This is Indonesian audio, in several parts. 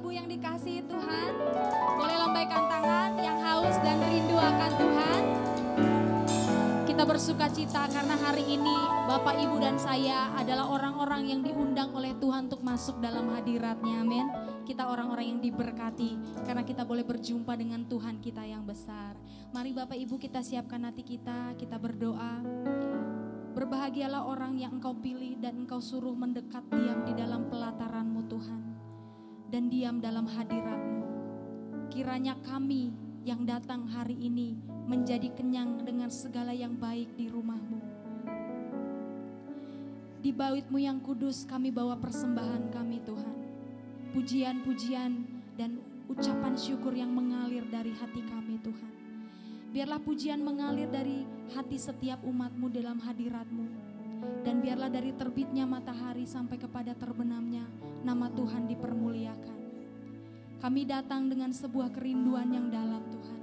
Ibu yang dikasihi Tuhan, boleh lambaikan tangan yang haus dan rindu akan Tuhan. Kita bersuka cita karena hari ini Bapak, Ibu, dan saya adalah orang-orang yang diundang oleh Tuhan untuk masuk dalam hadirat-Nya. Amin. Kita orang-orang yang diberkati karena kita boleh berjumpa dengan Tuhan kita yang besar. Mari Bapak Ibu kita siapkan hati kita berdoa. Berbahagialah orang yang Engkau pilih dan Engkau suruh mendekat diam di dalam pelataran-Mu Tuhan. Dan diam dalam hadirat-Mu. Kiranya kami yang datang hari ini menjadi kenyang dengan segala yang baik di rumah-Mu. Di bait-Mu yang kudus kami bawa persembahan kami Tuhan. Pujian-pujian dan ucapan syukur yang mengalir dari hati kami Tuhan. Biarlah pujian mengalir dari hati setiap umat-Mu dalam hadirat-Mu. Dan biarlah dari terbitnya matahari sampai kepada terbenamnya nama Tuhan dipermuliakan. Kami datang dengan sebuah kerinduan yang dalam Tuhan.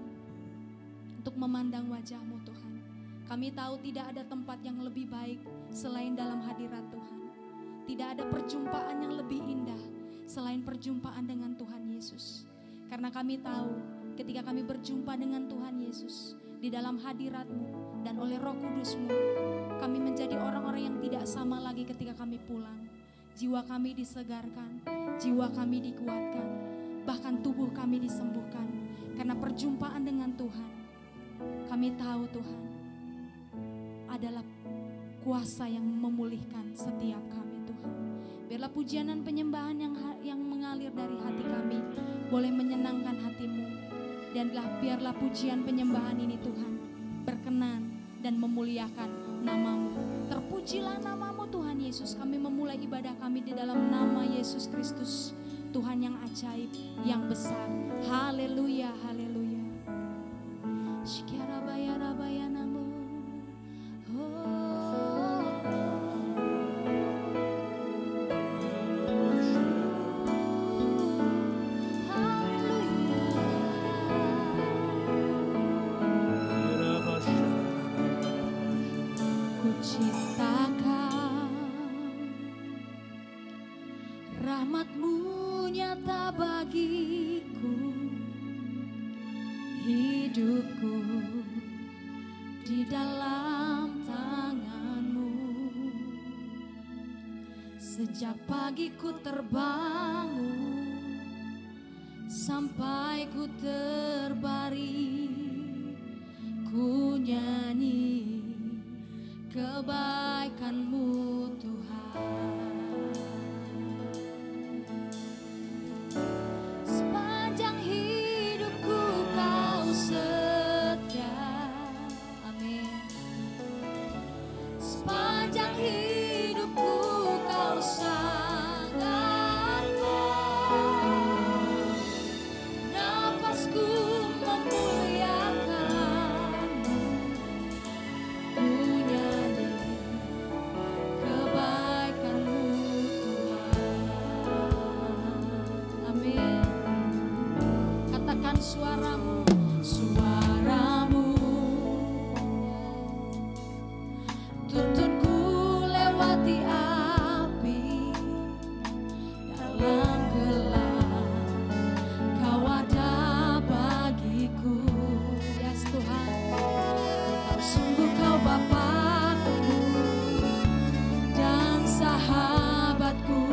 Untuk memandang wajah-Mu Tuhan. Kami tahu tidak ada tempat yang lebih baik selain dalam hadirat Tuhan. Tidak ada perjumpaan yang lebih indah selain perjumpaan dengan Tuhan Yesus. Karena kami tahu ketika kami berjumpa dengan Tuhan Yesus di dalam hadirat-Mu dan oleh Roh Kudus-Mu, kami menjadi orang-orang yang tidak sama lagi ketika kami pulang. Jiwa kami disegarkan, jiwa kami dikuatkan, bahkan tubuh kami disembuhkan. Karena perjumpaan dengan Tuhan, kami tahu Tuhan adalah kuasa yang memulihkan setiap kami Tuhan. Biarlah pujian dan penyembahan yang mengalir dari hati kami boleh menyenangkan hati-Mu. Dan biarlah pujian penyembahan ini Tuhan berkenan dan memuliakan nama-Mu. Terpujilah nama-Mu Tuhan Yesus. Kami memulai ibadah kami di dalam nama Yesus Kristus, Tuhan yang ajaib, yang besar. Haleluya, haleluya. Shikarabaya-rabaya-namu. Ciptakan rahmat-Mu nyata bagiku, hidupku di dalam tangan-Mu. Sejak pagi ku terbangun sampai ku terbaring, ku nyanyi kebaikan-Mu Tuhan. Sepanjang hidupku Kau setia. Amin. Sepanjang hidupku Kau sangatkan. Nafasku memuliakan-Mu. Suaramu, suaramu tuntunku lewati api dalam gelap. Kau ada bagiku, yes Tuhan. Kau sungguh Kau Bapakku dan sahabatku.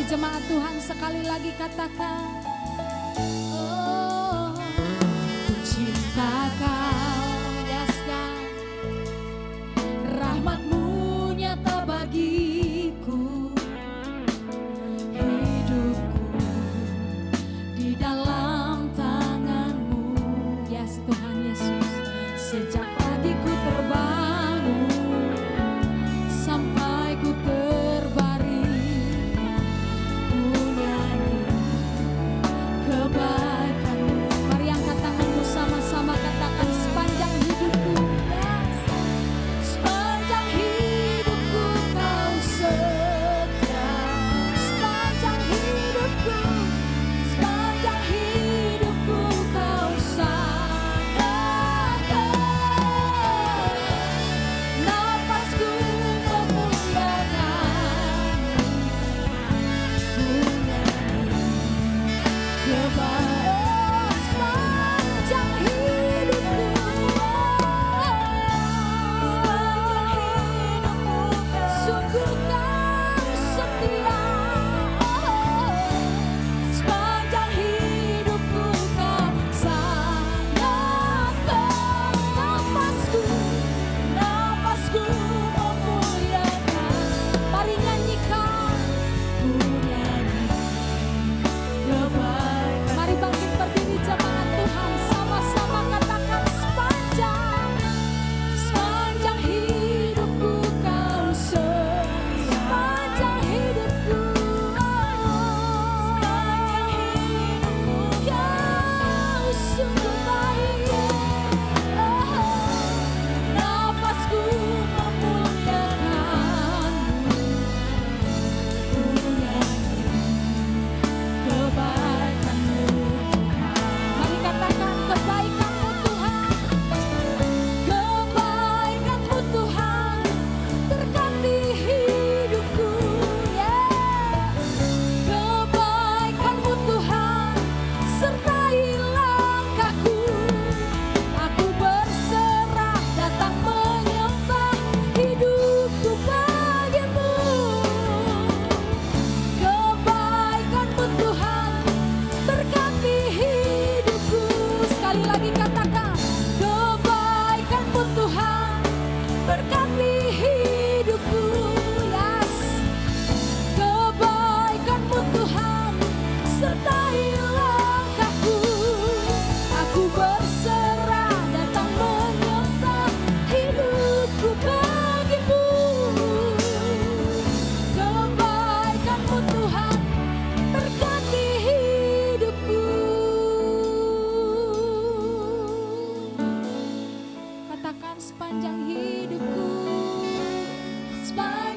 Jemaat Tuhan sekali lagi katakan, oh, ku cintakan, yes God, rahmat-Mu nyata bagiku, hidupku di dalam tangan-Mu, yes Tuhan Yesus. Sejak pagi ku terbangun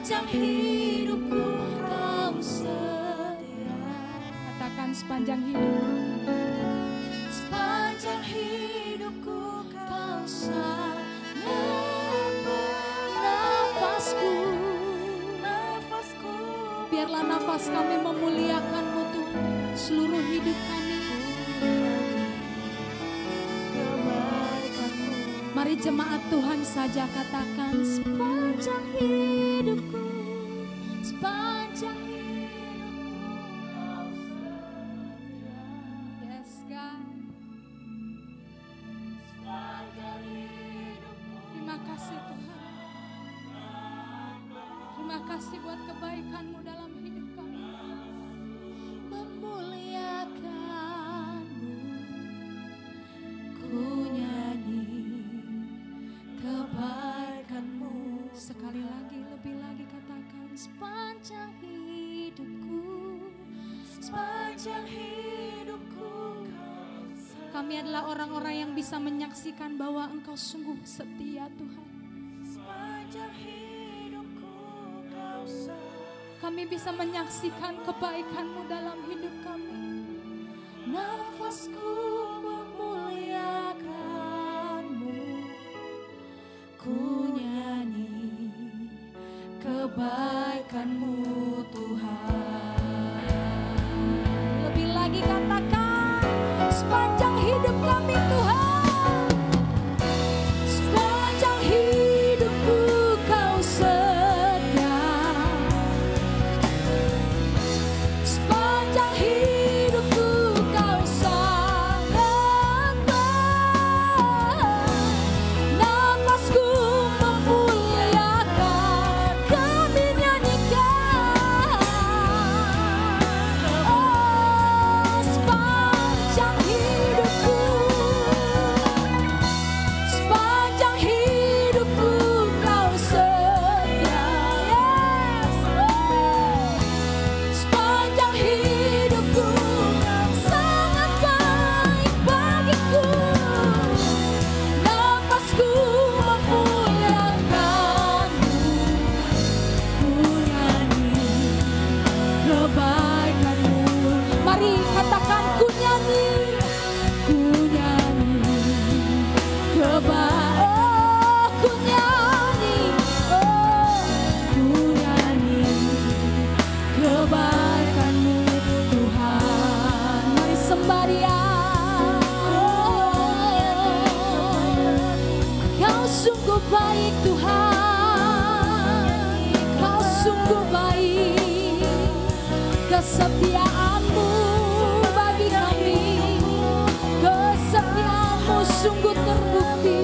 sepanjang hidupku Kau setia. Katakan sepanjang hidup. Sepanjang hidupku Kau nafasku. Biarlah nafas kami memuliakan-Mu Tuhan. Seluruh hidup kami. Mari jemaat Tuhan saja katakan sepanjang hidupku, sepanjang hidupku. Yes God. Sepanjang hidupku. Terima kasih Tuhan. Terima kasih buat kebaikan-Mu dalam hidup kami. Memuliakan-Mu, ku nyanyi kebaikan-Mu. Sekali lagi, lebih lagi katakan sepanjang hidupku, sepanjang hidupku. Kami adalah orang-orang yang bisa menyaksikan bahwa Engkau sungguh setia Tuhan. Sepanjang hidupku Kau setia. Kami bisa menyaksikan kebaikan-Mu dalam hidup kami. Nafasku memuliakan-Mu, ku nyanyi kebaikan-Mu Tuhan. Lebih lagi katakan sepanjang hidup kami Tuhan. Sepanjang hidupku Kau setia. Sepanjang hidupku Kau sangat baik. Nafasku memuliakan, kami nyanyikan. Oh, sepanjang hidupku, sepanjang hidupku Kau setia. Yes. Sepanjang hidupku sangat baik bagiku. Nafasku memuliakan-Mu, ku nyanyi kebaikan-Mu. Mari katakan ku nyanyi oh, ku nyanyi, oh, ku nyanyi kebaikan-Mu Tuhan. Mari sembah Dia. Kau sungguh baik Tuhan, Kau sungguh baik. Kesetiaan-Mu bagi kami, kesetiaan-Mu sungguh terbukti.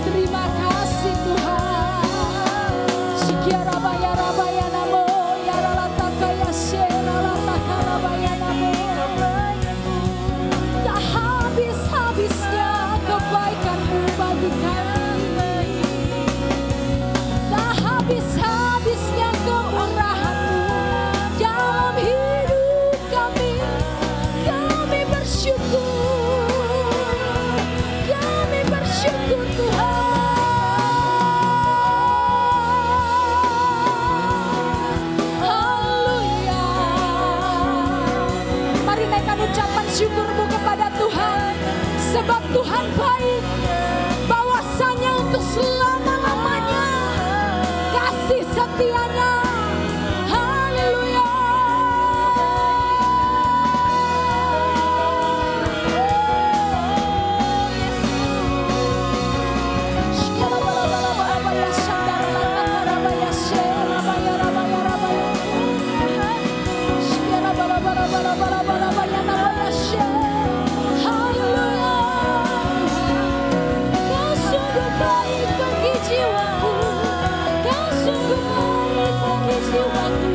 Terima kasih Tuhan. Sikiarabaya rabaya namo, yaralataka yasera lataka rabaya namo. Tak habis-habisnya kebaikan-Mu bagi kami. Tak habis-habisnya kemurahan-Mu dalam hidup kami. Kami bersyukur, kami bersyukur Tuhan. Haleluya. Mari naikkan ucapan syukurmu kepada Tuhan, sebab Tuhan baik, bahwasanya untuk selama-lamanya kasih setianya. Haleluya. Kau sungguh baik bagi jiwaku, Kau sungguh baik bagi jiwaku.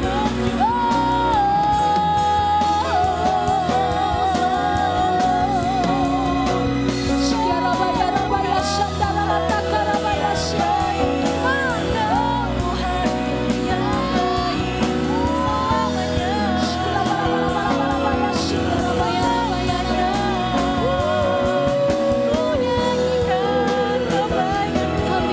Kami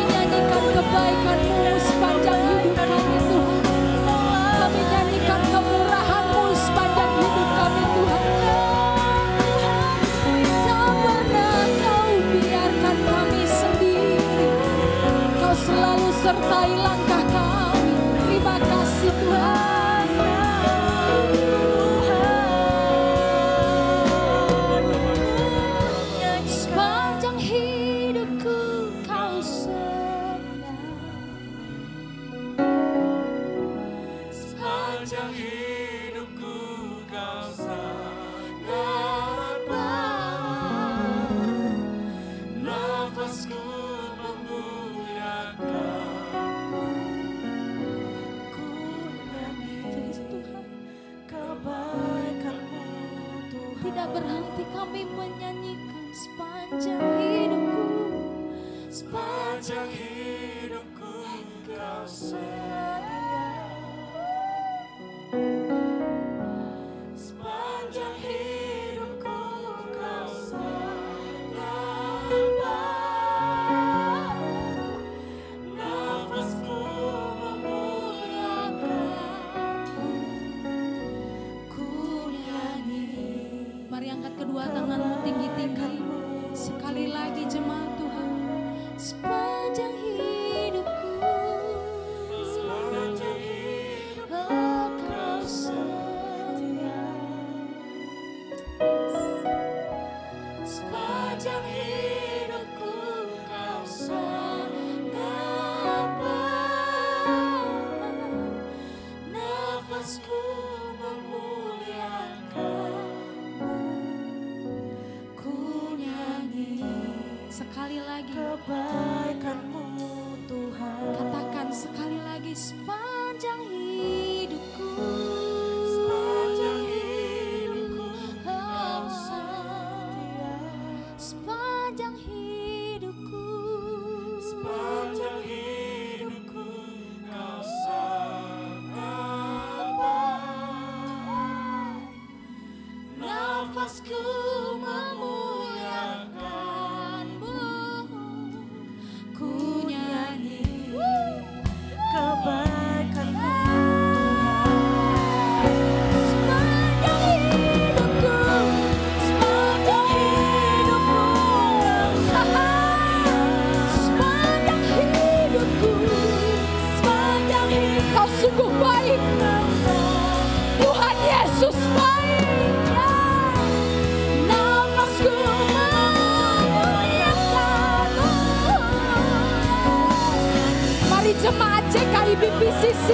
sertai langkah kami. Terima kasih Tuhan. Sepanjang hidupku kau setia. Sepanjang hidupku kau sangat nafasku memuliakan-Mu. Ku nyanyi Tuhan kebaikan-Mu Tuhan. Tidak berhenti kami menyanyikan sepanjang hidupku. Sepanjang hidupku kau setia. Sepanjang hidupku kau sangat nafasku memuliakan-Mu. Ku nyanyi. Mari angkat kedua tanganmu tinggi-tinggi. Sekali lagi jemaat Tuhan. Sepanjang hidupku, Sepanjang hidupku oh, kau setia. Sepanjang hidupku kau sangat nafasku memuliakan-Mu. Ku nyanyi Sekali lagi, kebaikan-Mu Tuhan. katakan sekali lagi sepanjang hidupku. Sepanjang hidupku kau Oh, setia. sepanjang hidupku. Sepanjang hidupku kau sangat nafasku memuliakan-Mu. Ku nyanyi kebaikan-Mu Sepanjang hidupku, sepanjang hidupku sepanjang hidupku, sepanjang hidupku kau sungguh baik. Tuhan Yesus baik. Nafasku memuliakan-Mu. Mari jemaat JKIBPCC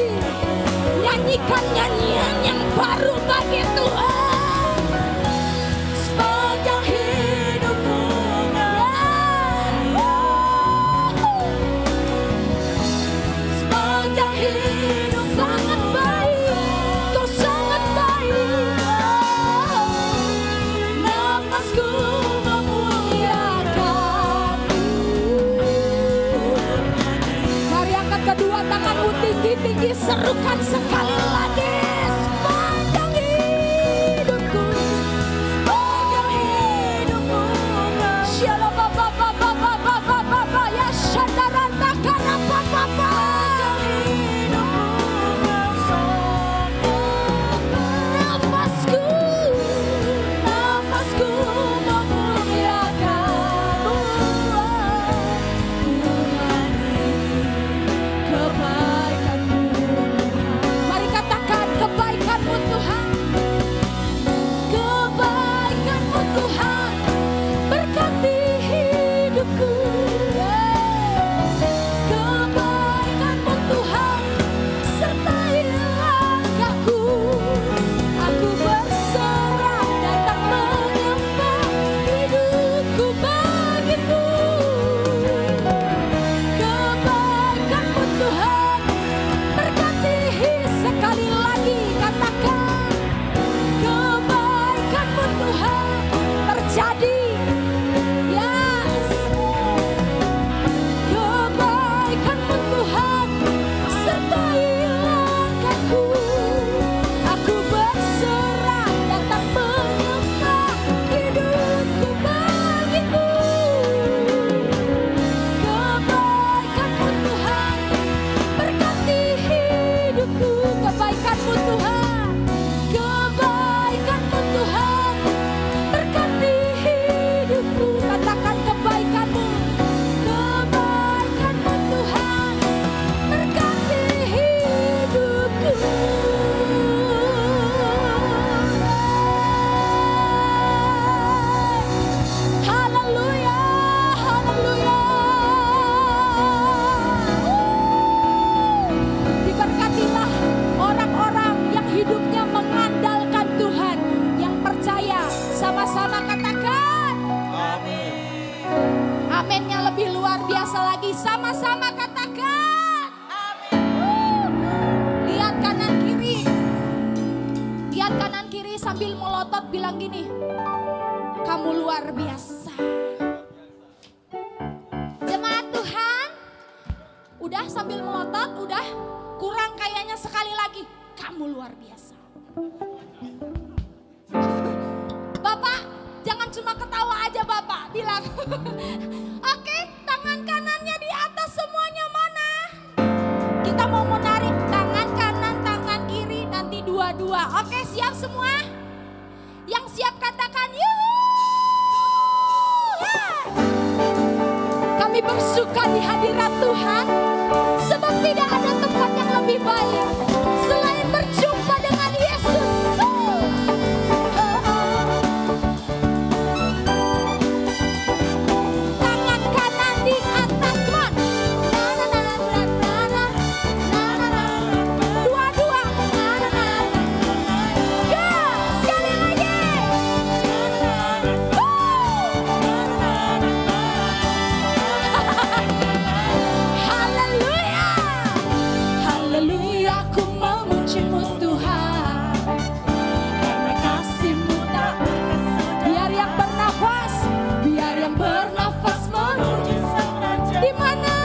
nyanyikan nyanyian yang baru bagi Tuhan. sepanjang hidupku sepanjang hidup Sangat baik, kau sangat baik. nafasku Mari angkat kedua tanganmu tinggi-tinggi, serukan sekali lagi. Sepanjang hidupku, sepanjang hidupku Shalababababababababa, ya shandarantakarapapapa. Nafasku, nafasku memuliakan-Mu. kebaikan-Mu. Mari katakan bersama katakan. Lihat kanan kiri. Lihat kanan kiri sambil melotot bilang gini. Kamu luar biasa. Jemaat Tuhan. Udah sambil melotot, udah. Kurang kayaknya sekali lagi. Kamu luar biasa. Bapak, jangan cuma ketawa aja Bapak. Bilang. Oke, tangan kanannya di atas semuanya mana? Kita mau menarik tangan kanan, tangan kiri, nanti dua-dua. Oke, siap semua? Yang siap katakan yuhu. Kami bersuka di hadirat Tuhan. Sebab tidak ada tempat yang lebih baik selain berjumpa dengan Yesus. Tangan kanan di atas, teman. Dua-dua. Ya, sekali lagi. Haleluya. Haleluya, ku memujimu Tuhan. Karena kasih-Mu tak berkesudahan. Biar yang bernafas memuji Sang Raja. Di mana?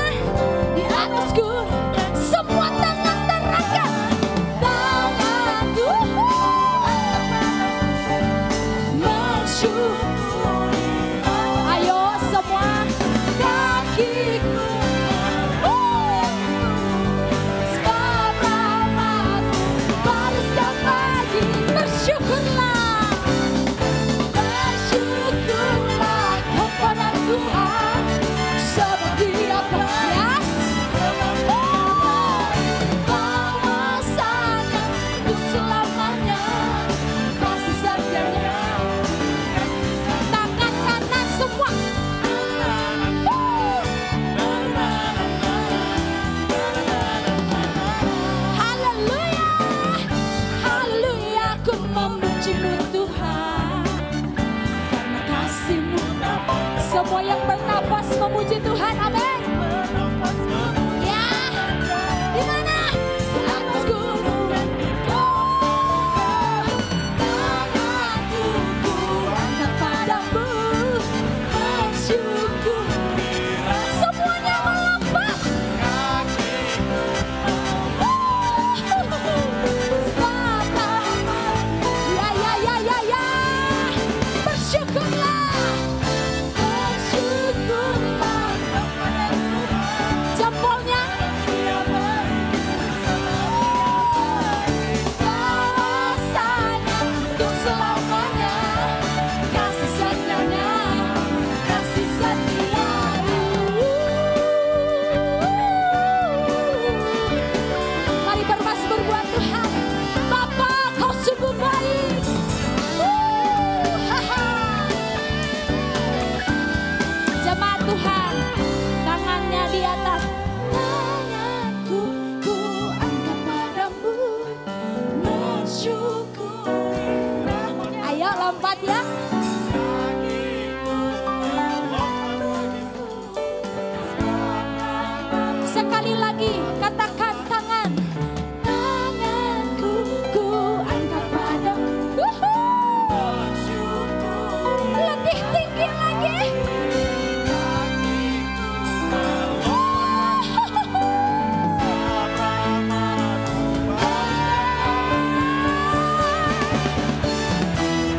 Di atasku. Semua tangan terangkat. Tanganku mensyukuri. Ayo semua. Kakiku sebab rahmat-Mu pada setiap pagi. Bersyukurlah. Bersyukurlah kepada Tuhan. Sebab Dia berkeras. Bahwasanya untuk selamanya kasih setianya. Tangan kanan semua. Haleluya. Haleluya, ku memuji-Mu Tuhan. Karena kasih-Mu. Semua yang bernafas memuji Tuhan. Amin. Ya. Di mana? Di atas gunung. Tanganku ku angkat padamu. Bersyukuri. Semuanya melompat. Ya. Bersyukurlah. Bersyukurlah. Jempolnya. Bahwasanya untuk selamanya kasih setianya, kasih setia. Mari bermasmur buat Tuhan. Bapa, Kau sungguh baik. Jemaat Tuhan, tangannya di atas. Tanganku ku angkat padamu, mensyukuri. Ayo lompat ya. Sekali lagi katakan tangan. Tanganku ku angkat padamu. Lebih tinggi lagi.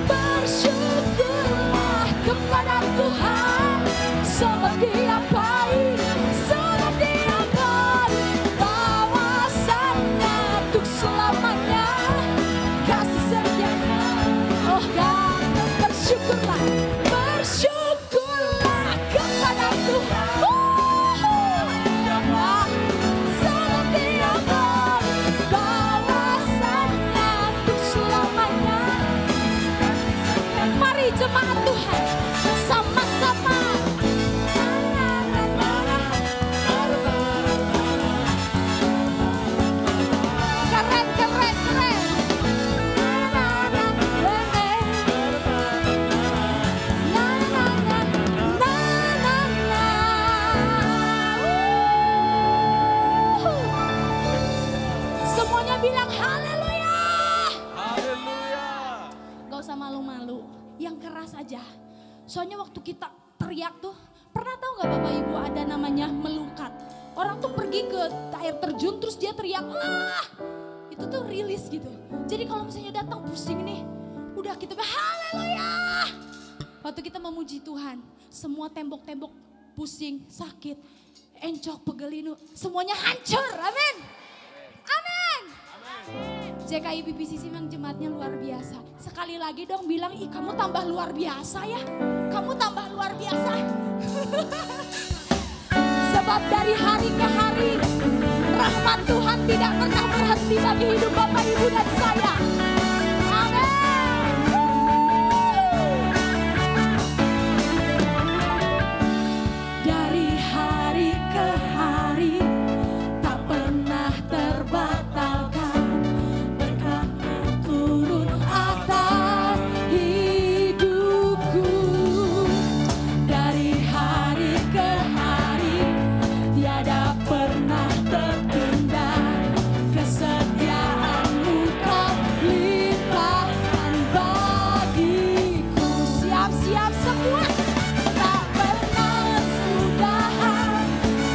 Bersyukurlah kepada Tuhan. Sebab Dia baik. Sebab Dia baik. bilang haleluya. Haleluya. Gak usah malu-malu, yang keras aja. Soalnya waktu kita teriak tuh, pernah tahu gak Bapak Ibu ada namanya melukat. Orang tuh pergi ke air terjun terus dia teriak, ah, itu tuh rilis gitu. Jadi kalau misalnya datang pusing nih, udah kita haleluya. Waktu kita memuji Tuhan, semua tembok-tembok pusing, sakit, encok, pegelinu, semuanya hancur, amin. Amin. JKI BPCC memang jemaatnya luar biasa. Sekali lagi dong bilang, ih kamu tambah luar biasa ya. Kamu tambah luar biasa. Sebab dari hari ke hari, rahmat Tuhan tidak pernah berhenti bagi hidup Bapak, Ibu, dan saya. Amin. Dari hari ke hari, tak pernah terbatalkan. Berkat-Mu turun atas hidupku. Dari hari ke hari, tiada pernah tertunda. Kesetiaan-Mu Kau limpahkan bagiku. Siap-siap semua. Tak pernah sudahan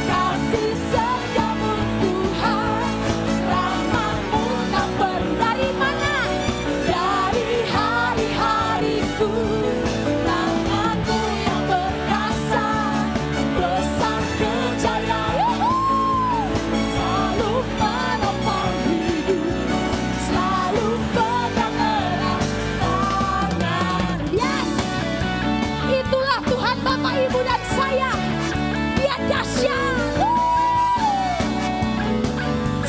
kasih setiamu Tuhan. Rahmat-Mu tak dari mana? Dari hari-hariku. Tangan-Mu yang perkasa, besar kejayaan-Mu. Selalu menopang hidup, selalu pegang erat tangan. Yes, itulah Tuhan Bapak, Ibu, dan saya. Dia dahsyat.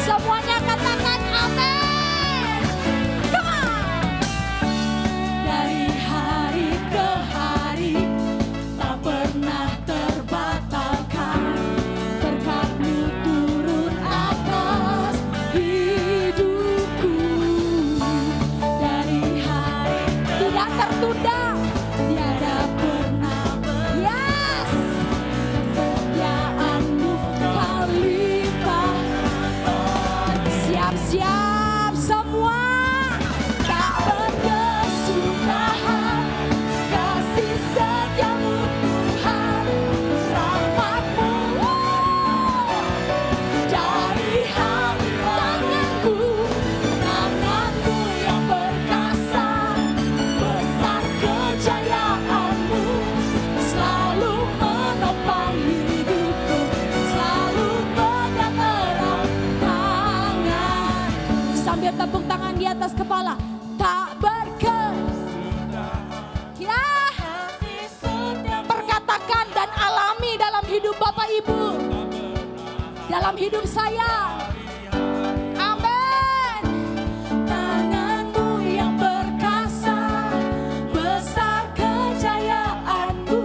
Semuanya katakan amin. Come on. Dari hari ke hari, tak pernah terbatalkan. Berkat-Mu turun atas hidupku. Dari hari tidak tertunda, tiada pernah. Yes, kesetiaan-Mu Kau limpahkan. Siap-siap semua. Tak berkesudahan kasih setiamu Tuhan. Rahmat-Mu dari hari tangan-Mu. Tangan-Mu yang perkasa, besar kejayaan-Mu. Selalu menopang hidupku, selalu pegang erat tangan. Sambil tepuk tangan di atas kepala. Tak ya, perkatakan dan alami dalam hidup Bapak Ibu, dalam hidup saya. Amin. Tangan-Mu yang perkasa, besar kejayaan-Mu.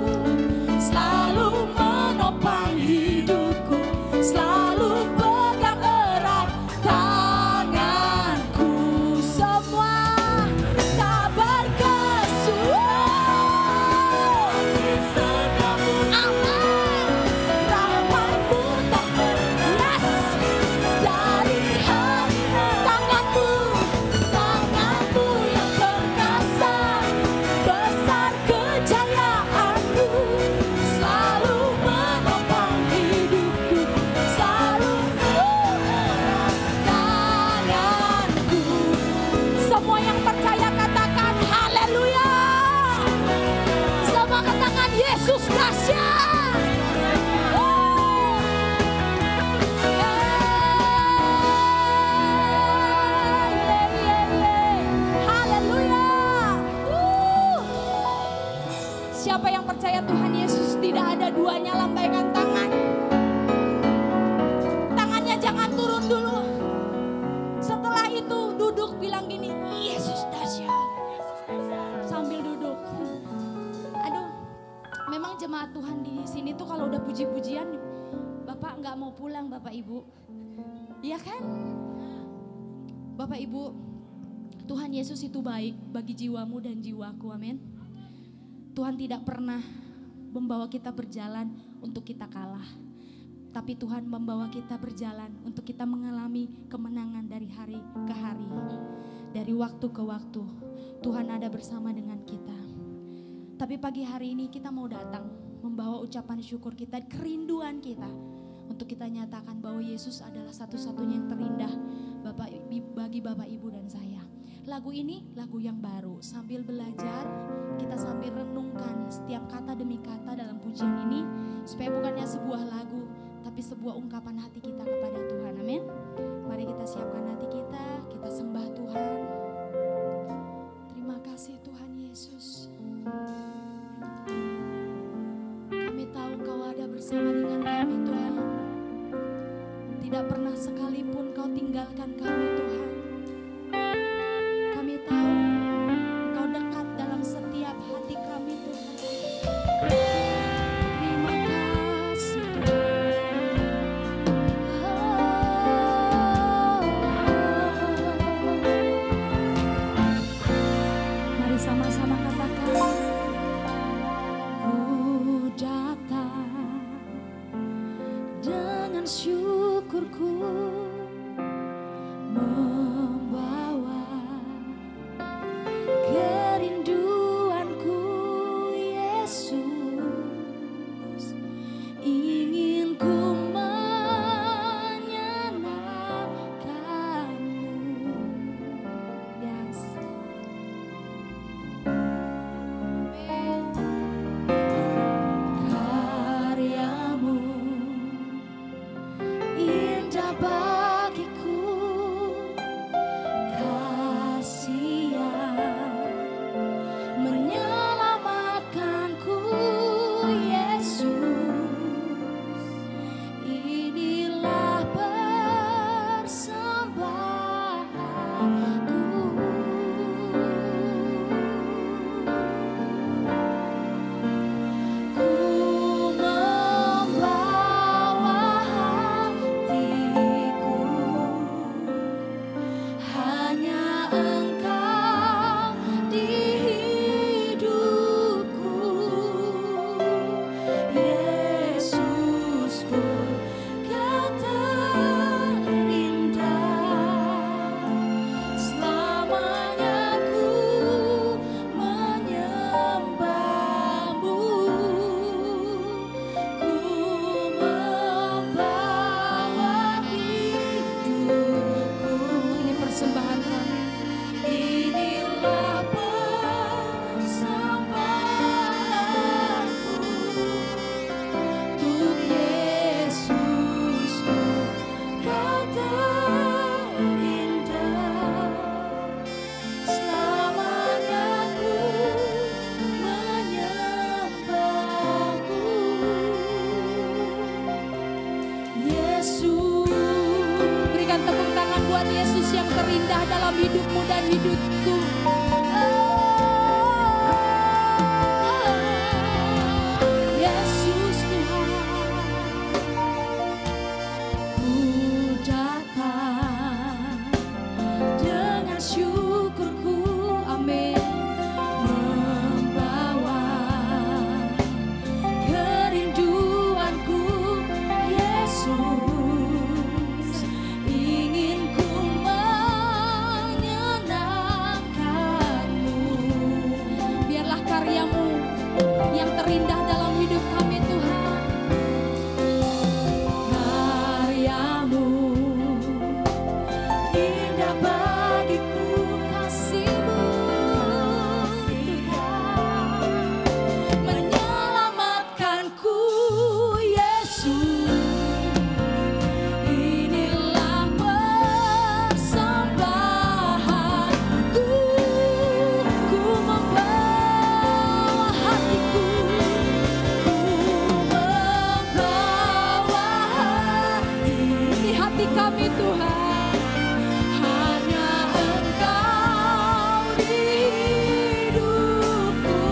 Selalu menopang hidupku, selalu pegang erat tanganku. Semua tak berkesudahan. Amin. Rahmat-Mu tak yes. Dari hari tangan-Mu, tangan-Mu yang perkasa, besar kejayaan-Mu. Selalu menopang hidupku, selalu erat tanganku. Semua yang percaya katakan haleluya. Semua katakan Yesus dahsyat. Haleluya. Siapa yang percaya Tuhan Yesus tidak ada duanya, lambaikan tangan. Tangannya jangan turun dulu. Setelah itu duduk bilang gini, Yesus dahsyat. Sambil duduk. Aduh, memang jemaat Tuhan di sini tuh kalau udah puji-pujian, Bapak nggak mau pulang, Bapak Ibu. Iya kan? Bapak Ibu, Tuhan Yesus itu baik bagi jiwamu dan jiwaku, amin. Tuhan tidak pernah membawa kita berjalan untuk kita kalah. tapi Tuhan membawa kita berjalan untuk kita mengalami kemenangan dari hari ke hari, dari waktu ke waktu. Tuhan ada bersama dengan kita. Tapi pagi hari ini kita mau datang membawa ucapan syukur kita, kerinduan kita, untuk kita nyatakan bahwa Yesus adalah satu-satunya yang terindah bagi Bapak, Ibu, dan saya. Lagu ini lagu yang baru. Sambil belajar, kita sambil renungkan setiap kata demi kata dalam pujian ini, supaya bukannya sebuah lagu, tapi sebuah ungkapan hati kita kepada Tuhan. Amin. Mari kita siapkan hati kita sembah Tuhan. Terima kasih Tuhan Yesus. Kami tahu Kau ada bersama dengan kami Tuhan. Tidak pernah sekalipun Kau tinggalkan kami Tuhan. Kami tahu Kau dekat dalam setiap hati kami Tuhan. Terima kasih Tuhan. Mari sama-sama katakan, ku datang dengan syukurku, membawa kerinduanku Yesus, ingin ku menyenangkanmu. Yes. Karyamu indah bagiku, kasih yang menyelamatkanku Yesus, inilah persembahanku. Ku membawa hatiku, hanya Engkau di hidupku, Yesusku, Kau terindah. Selamanya ku menyembahmu, ku membawa hidupku. Ini persembahan kami. Inilah persembahanku untuk Yesusku, Kau terindah. Selamanya ku menyembahmu, Yesus. Berikan tepuk tangan buat Yesus yang terindah dalam hidupmu dan hidupku. Yesus Tuhan, ku datang dengan syukurku, amin, membawa kerinduanku Yesus, ingin ku menyenangkanmu. Biarlah karyamu yang terindah dalam hidup kami Tuhan. Karyamu indah bagiku, kasih-Mu Tuhan, menyelamatkanku Yesus, inilah persembahanku. Ku membawa hatiku, ku membawa hati kami Tuhan, hanya Engkau di hidupku,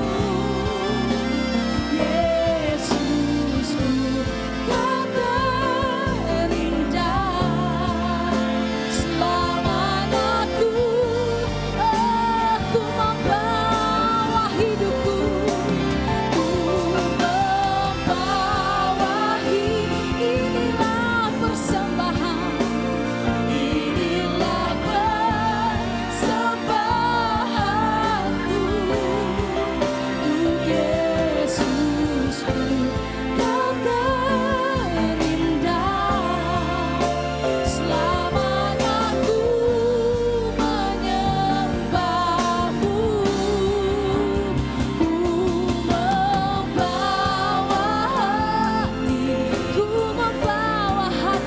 Yesusku, Kau terindah. Selamanya ku membawa hidupku, ku membawa inilah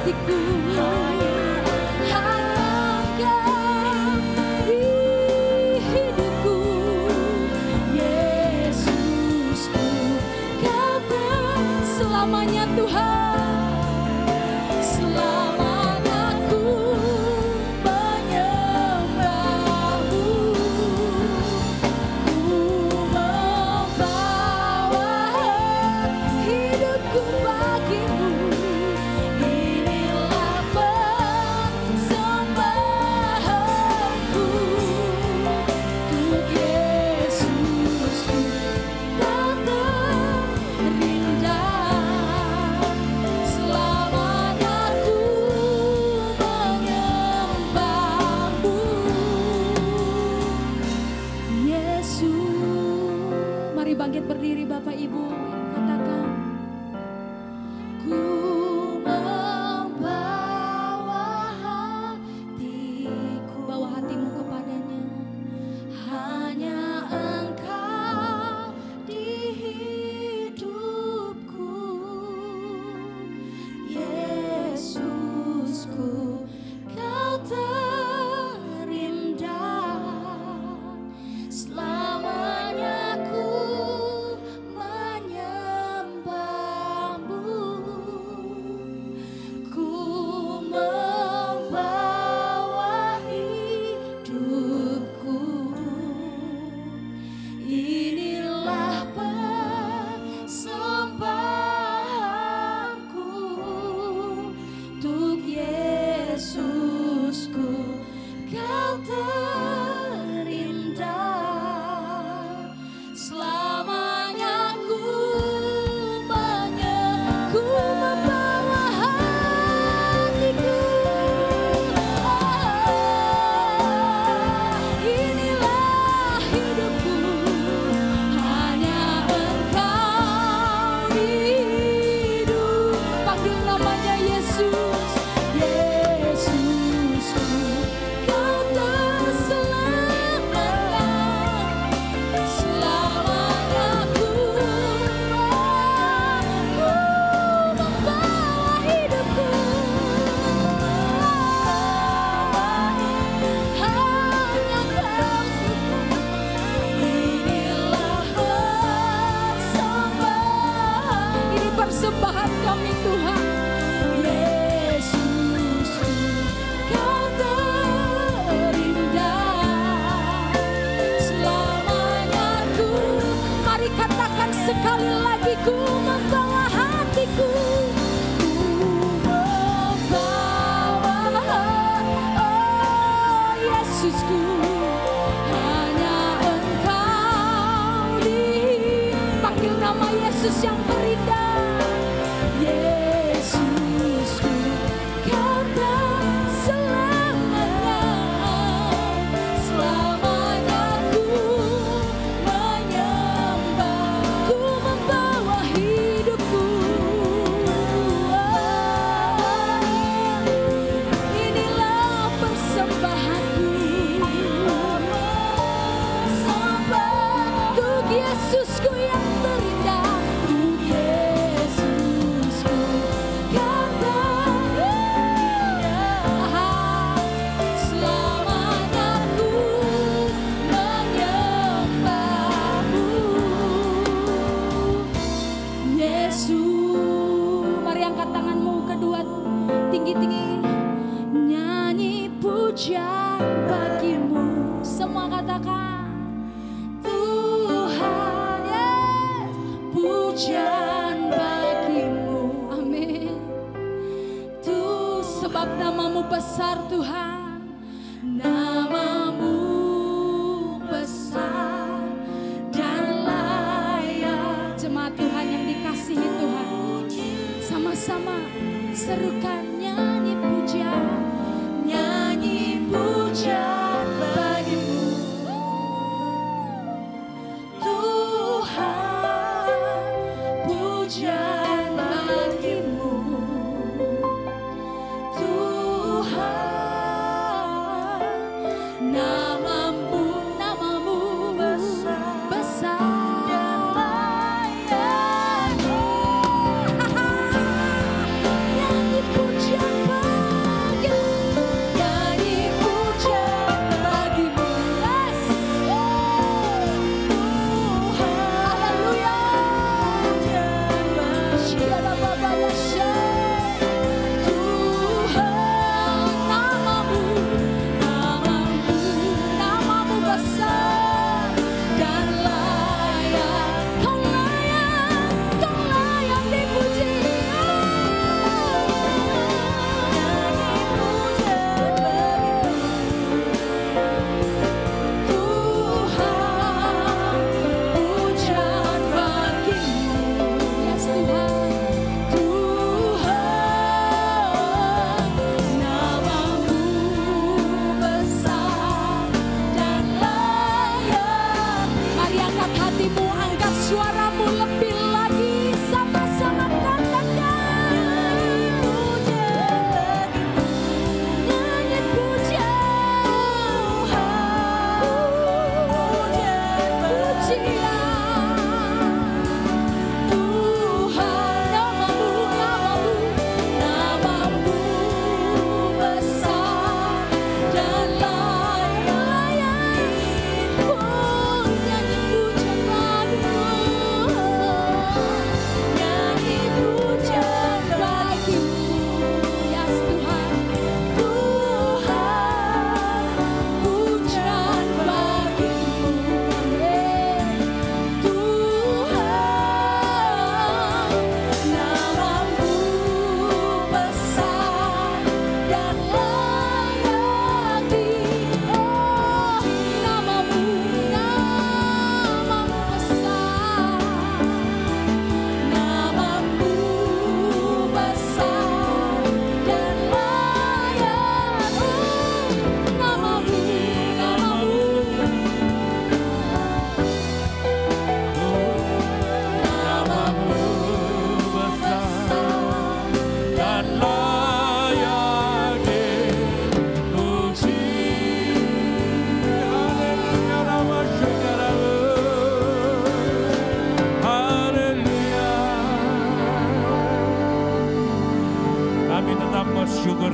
hatiku. Selamanya Tuhan, selamanya ku menyembah-Mu, ku membawa hidupku bagi-Mu. Inilah persembahanku untuk Yesusku, Kau terindah. Bangkit berdiri Bapak Ibu, katakan, ku membawa hatiku, bawa hatimu kepadanya. Hanya Engkau di hidupku, Yesusku, Kau terindah. Selamanya ku persembahan kami Tuhan. Yesusku, Kau terindah. Selamanya ku, mari katakan sekali lagi, ku membawa hatiku. Ku membawa, oh Yesusku, hanya Engkau dipanggil nama Yesus yang terindah. Yesusku, Kau tak selamanya, selamanya ku menyembah, ku membawa hidupku. Inilah persembahanku, untuk Yesusku yang terindah. Tinggi-tinggi nyanyi pujian bagi-Mu. Semua katakan, Tuhan, yes, pujian bagi-Mu. Amin. Tuh sebab nama-Mu besar Tuhan, nama-Mu besar dan layak. Jemaat Tuhan yang dikasihi Tuhan, sama-sama serukan nyanyi pujian bagi-Mu. Tuhan, pujian bagi-Mu. Tuhan, nama-Mu besar. Nyanyi pujian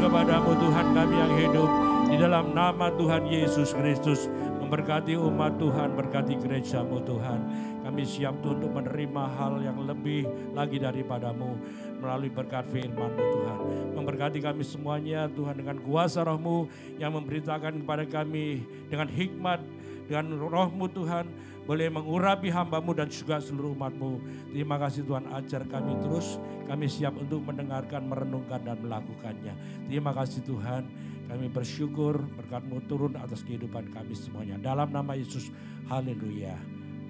kepadamu Tuhan kami yang hidup. Di dalam nama Tuhan Yesus Kristus, memberkati umat Tuhan, berkati gerejamu Tuhan. Kami siap Tuhan untuk menerima hal yang lebih lagi daripadamu melalui berkat firman-Mu Tuhan. Memberkati kami semuanya Tuhan dengan kuasa Roh-Mu yang memberitakan kepada kami dengan hikmat, dengan Roh-Mu Tuhan, boleh mengurapi hamba-Mu dan juga seluruh umat-Mu. Terima kasih Tuhan, ajar kami terus. Kami siap untuk mendengarkan, merenungkan dan melakukannya. Terima kasih Tuhan, kami bersyukur berkat-Mu turun atas kehidupan kami semuanya. Dalam nama Yesus, haleluya.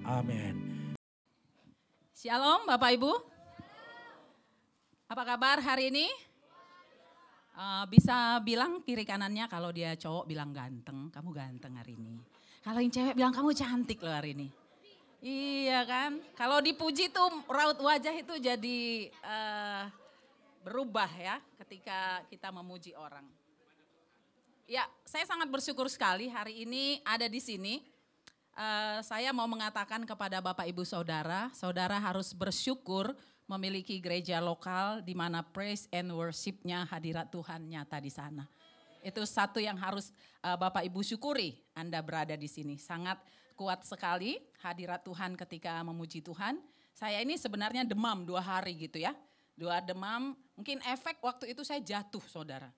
Amin. Shalom Bapak Ibu. Apa kabar hari ini? Bisa bilang kiri kanannya, kalau dia cowok bilang ganteng, kamu ganteng hari ini. Kalau yang cewek bilang kamu cantik loh hari ini. Iya kan? Kalau dipuji tuh raut wajah itu jadi berubah ya ketika kita memuji orang. Ya, saya sangat bersyukur sekali hari ini ada di sini. Saya mau mengatakan kepada Bapak Ibu Saudara, saudara harus bersyukur memiliki gereja lokal di mana praise and worship-nya hadirat Tuhan nyata di sana. Itu satu yang harus Bapak Ibu syukuri, Anda berada di sini. Sangat kuat sekali hadirat Tuhan ketika memuji Tuhan. Saya ini sebenarnya demam 2 hari gitu ya. 2 demam, mungkin efek waktu itu saya jatuh saudara.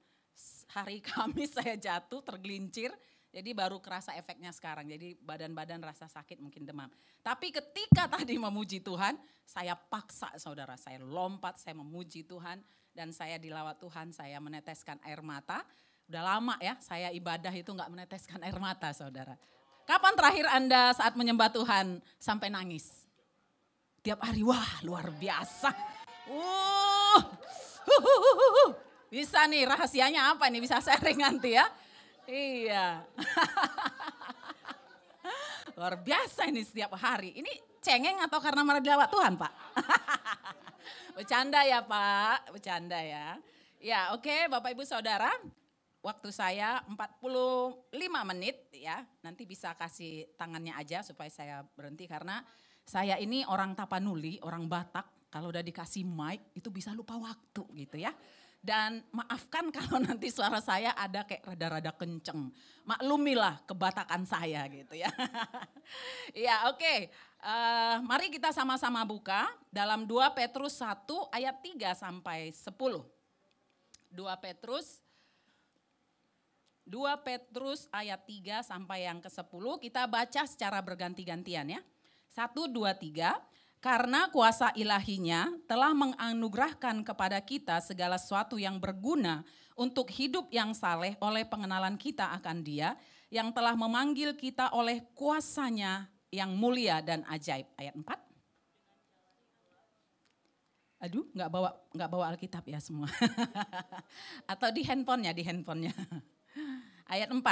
Hari Kamis saya jatuh, tergelincir. Jadi baru kerasa efeknya sekarang, jadi badan-badan rasa sakit mungkin demam. Tapi ketika tadi memuji Tuhan, saya paksa saudara, saya lompat, saya memuji Tuhan. Dan saya dilawat Tuhan, saya meneteskan air mata. Udah lama ya, saya ibadah itu gak meneteskan air mata saudara. Kapan terakhir Anda saat menyembah Tuhan sampai nangis? Tiap hari, wah luar biasa. Bisa nih rahasianya apa nih, bisa sharing nanti ya. Iya. Luar biasa ini setiap hari. Ini cengeng atau karena marah dilawat Tuhan Pak? Bercanda ya Pak, bercanda ya. Ya oke Bapak Ibu Saudara, waktu saya 45 menit ya. Nanti bisa kasih tangannya aja supaya saya berhenti karena saya ini orang Tapanuli, orang Batak. Kalau udah dikasih mic itu bisa lupa waktu gitu ya. Dan maafkan kalau nanti suara saya ada kayak rada-rada kenceng. Maklumilah kebatakan saya gitu ya. Ya oke. Mari kita sama-sama buka dalam 2 Petrus 1 ayat 3 sampai 10. 2 Petrus ayat 3 sampai yang ke-10. Kita baca secara berganti-gantian ya. 1, 2, 3. Karena kuasa ilahinya telah menganugerahkan kepada kita segala sesuatu yang berguna untuk hidup yang saleh oleh pengenalan kita akan Dia yang telah memanggil kita oleh kuasanya yang mulia dan ajaib. Ayat 4. Aduh, nggak bawa Alkitab ya semua. Atau di handphonenya. Ayat 4.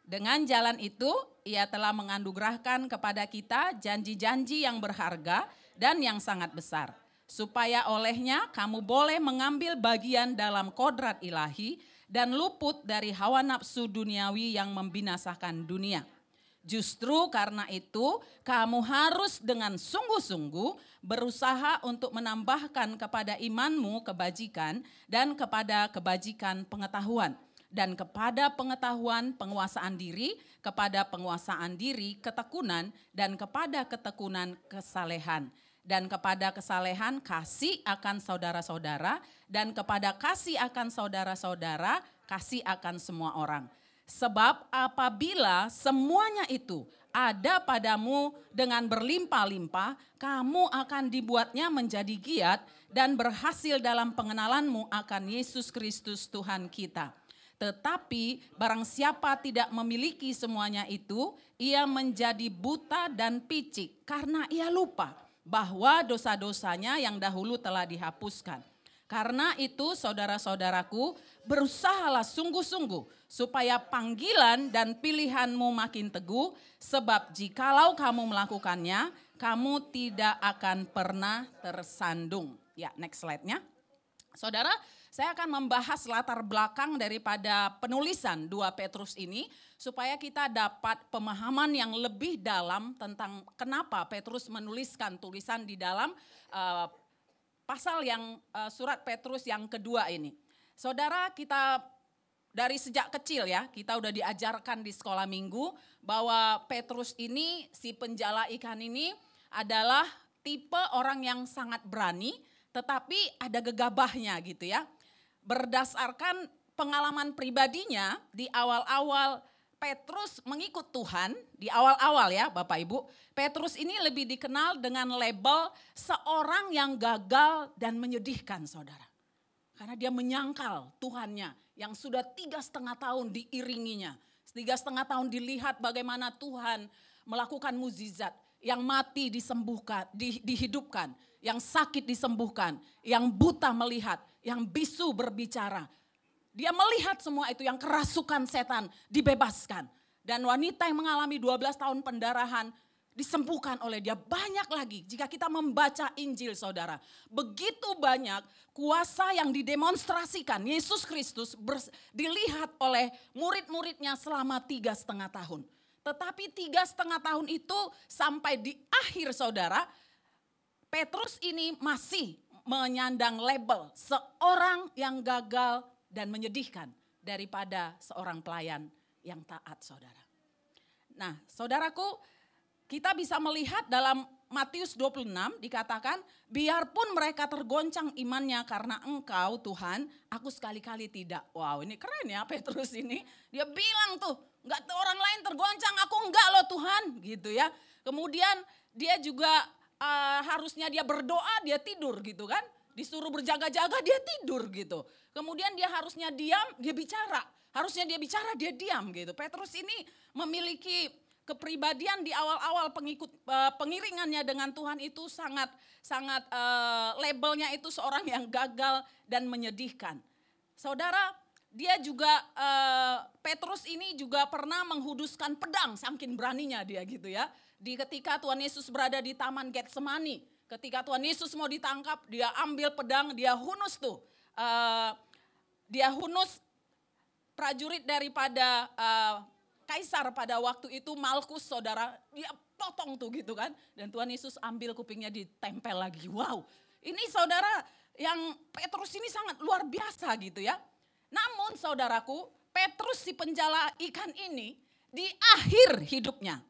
Dengan jalan itu ia telah menganugerahkan kepada kita janji-janji yang berharga dan yang sangat besar. Supaya olehnya kamu boleh mengambil bagian dalam kodrat ilahi dan luput dari hawa nafsu duniawi yang membinasakan dunia. Justru karena itu kamu harus dengan sungguh-sungguh berusaha untuk menambahkan kepada imanmu kebajikan dan kepada kebajikan pengetahuan. Dan kepada pengetahuan penguasaan diri, kepada penguasaan diri ketekunan, dan kepada ketekunan kesalehan. Dan kepada kesalehan kasih akan saudara-saudara, dan kepada kasih akan saudara-saudara, kasih akan semua orang. Sebab apabila semuanya itu ada padamu dengan berlimpah-limpah, kamu akan dibuatnya menjadi giat dan berhasil dalam pengenalanmu akan Yesus Kristus Tuhan kita. Tetapi barang siapa tidak memiliki semuanya itu, ia menjadi buta dan picik karena ia lupa bahwa dosa-dosanya yang dahulu telah dihapuskan. Karena itu saudara-saudaraku, berusahalah sungguh-sungguh supaya panggilan dan pilihanmu makin teguh, sebab jikalau kamu melakukannya, kamu tidak akan pernah tersandung. Ya, next slide-nya. Saudara, saya akan membahas latar belakang daripada penulisan 2 Petrus ini supaya kita dapat pemahaman yang lebih dalam tentang kenapa Petrus menuliskan tulisan di dalam pasal yang surat Petrus yang kedua ini. Saudara, kita dari sejak kecil ya, kita udah diajarkan di sekolah minggu bahwa Petrus ini, si penjala ikan ini adalah tipe orang yang sangat berani, tetapi ada gegabahnya gitu ya. Berdasarkan pengalaman pribadinya di awal-awal Petrus mengikut Tuhan, di awal-awal ya Bapak Ibu, Petrus ini lebih dikenal dengan label seorang yang gagal dan menyedihkan saudara. Karena dia menyangkal Tuhannya yang sudah 3,5 tahun diiringinya. 3,5 tahun dilihat bagaimana Tuhan melakukan mukjizat. Yang mati disembuhkan, dihidupkan. Yang sakit disembuhkan. Yang buta melihat. Yang bisu berbicara. Dia melihat semua itu, yang kerasukan setan dibebaskan. Dan wanita yang mengalami 12 tahun pendarahan disembuhkan oleh dia. Banyak lagi jika kita membaca Injil saudara. Begitu banyak kuasa yang didemonstrasikan Yesus Kristus dilihat oleh murid-muridnya selama 3,5 tahun. Tetapi 3,5 tahun itu sampai di akhir saudara, Petrus ini masih menyandang label seorang yang gagal dan menyedihkan daripada seorang pelayan yang taat saudara. Nah saudaraku, kita bisa melihat dalam Matius 26 dikatakan, biarpun mereka tergoncang imannya karena Engkau Tuhan, aku sekali-kali tidak. Wow, ini keren ya Petrus ini. Dia bilang tuh, enggak orang lain tergoncang, aku enggak loh Tuhan, gitu ya. Kemudian dia juga harusnya dia berdoa, dia tidur gitu kan. Disuruh berjaga-jaga, dia tidur gitu. Kemudian dia harusnya diam, dia bicara. Harusnya dia bicara, dia diam gitu. Petrus ini memiliki kepribadian di awal-awal pengiringannya dengan Tuhan itu sangat labelnya itu seorang yang gagal dan menyedihkan. Saudara, dia juga Petrus ini juga pernah menghuduskan pedang, saking beraninya dia gitu ya. Ketika Tuhan Yesus berada di Taman Getsemani, ketika Tuhan Yesus mau ditangkap, dia ambil pedang, dia hunus tuh. Dia hunus prajurit daripada Kaisar pada waktu itu, Malkus saudara, dia potong tuh gitu kan. Dan Tuhan Yesus ambil kupingnya ditempel lagi. Wow, ini saudara yang Petrus ini sangat luar biasa gitu ya. Namun saudaraku, Petrus si penjala ikan ini di akhir hidupnya.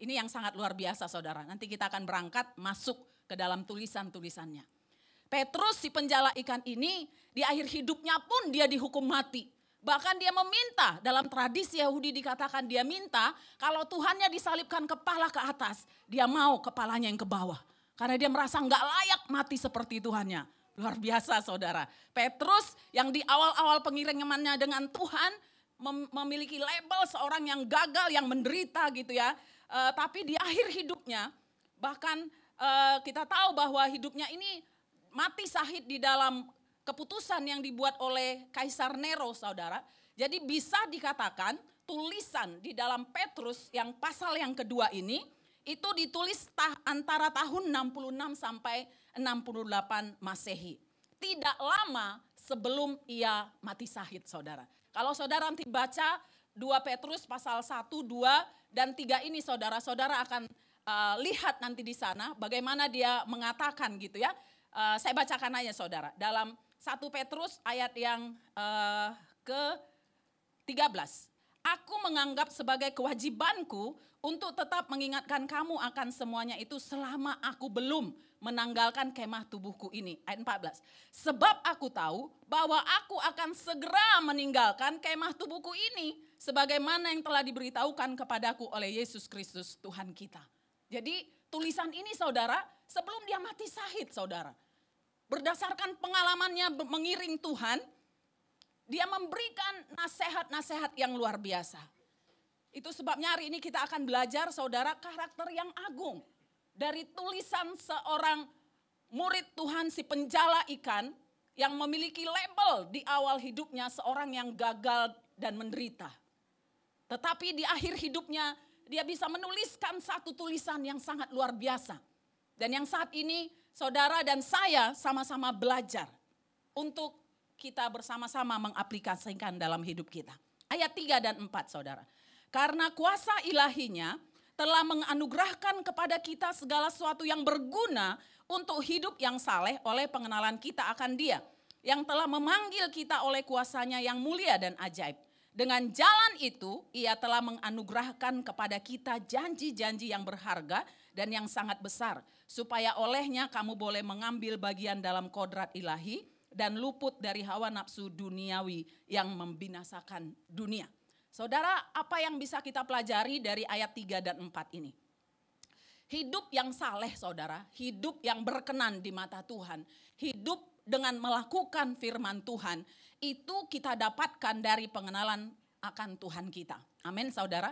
Ini yang sangat luar biasa saudara. Nanti kita akan berangkat masuk ke dalam tulisan-tulisannya. Petrus si penjala ikan ini di akhir hidupnya pun dia dihukum mati. Bahkan dia meminta, dalam tradisi Yahudi dikatakan dia minta kalau Tuhannya disalibkan kepala ke atas, dia mau kepalanya yang ke bawah. Karena dia merasa enggak layak mati seperti Tuhannya. Luar biasa saudara. Petrus yang di awal-awal pengiringannya dengan Tuhan memiliki label seorang yang gagal, yang menderita gitu ya. Tapi di akhir hidupnya bahkan kita tahu bahwa hidupnya ini mati syahid di dalam keputusan yang dibuat oleh Kaisar Nero saudara. Jadi bisa dikatakan tulisan di dalam Petrus yang pasal yang kedua ini itu ditulis antara tahun 66 sampai 68 Masehi. Tidak lama sebelum ia mati syahid saudara. Kalau saudara nanti baca 2 Petrus pasal 1, 2 dan 3 ini saudara-saudara akan lihat nanti di sana bagaimana dia mengatakan gitu ya. Saya bacakan aja saudara dalam 1 Petrus ayat yang ke-13. Aku menganggap sebagai kewajibanku untuk tetap mengingatkan kamu akan semuanya itu selama aku belum menanggalkan kemah tubuhku ini. Ayat 14. Sebab aku tahu bahwa aku akan segera meninggalkan kemah tubuhku ini sebagaimana yang telah diberitahukan kepadaku oleh Yesus Kristus Tuhan kita. Jadi tulisan ini saudara sebelum dia mati syahid saudara. Berdasarkan pengalamannya mengiring Tuhan, dia memberikan nasihat-nasihat yang luar biasa. Itu sebabnya hari ini kita akan belajar saudara karakter yang agung. Dari tulisan seorang murid Tuhan si penjala ikan yang memiliki label di awal hidupnya seorang yang gagal dan menderita. Tetapi di akhir hidupnya dia bisa menuliskan satu tulisan yang sangat luar biasa. Dan yang saat ini saudara dan saya sama-sama belajar untuk kita bersama-sama mengaplikasikan dalam hidup kita. Ayat 3 dan 4 saudara. Karena kuasa ilahinya telah menganugerahkan kepada kita segala sesuatu yang berguna untuk hidup yang saleh oleh pengenalan kita akan Dia. yang telah memanggil kita oleh kuasa-Nya yang mulia dan ajaib. Dengan jalan itu, Ia telah menganugerahkan kepada kita janji-janji yang berharga dan yang sangat besar, supaya olehnya kamu boleh mengambil bagian dalam kodrat ilahi dan luput dari hawa nafsu duniawi yang membinasakan dunia. Saudara, apa yang bisa kita pelajari dari ayat 3 dan 4 ini? Hidup yang saleh, saudara, hidup yang berkenan di mata Tuhan, hidup dengan melakukan firman Tuhan, itu kita dapatkan dari pengenalan akan Tuhan kita. Amin, saudara.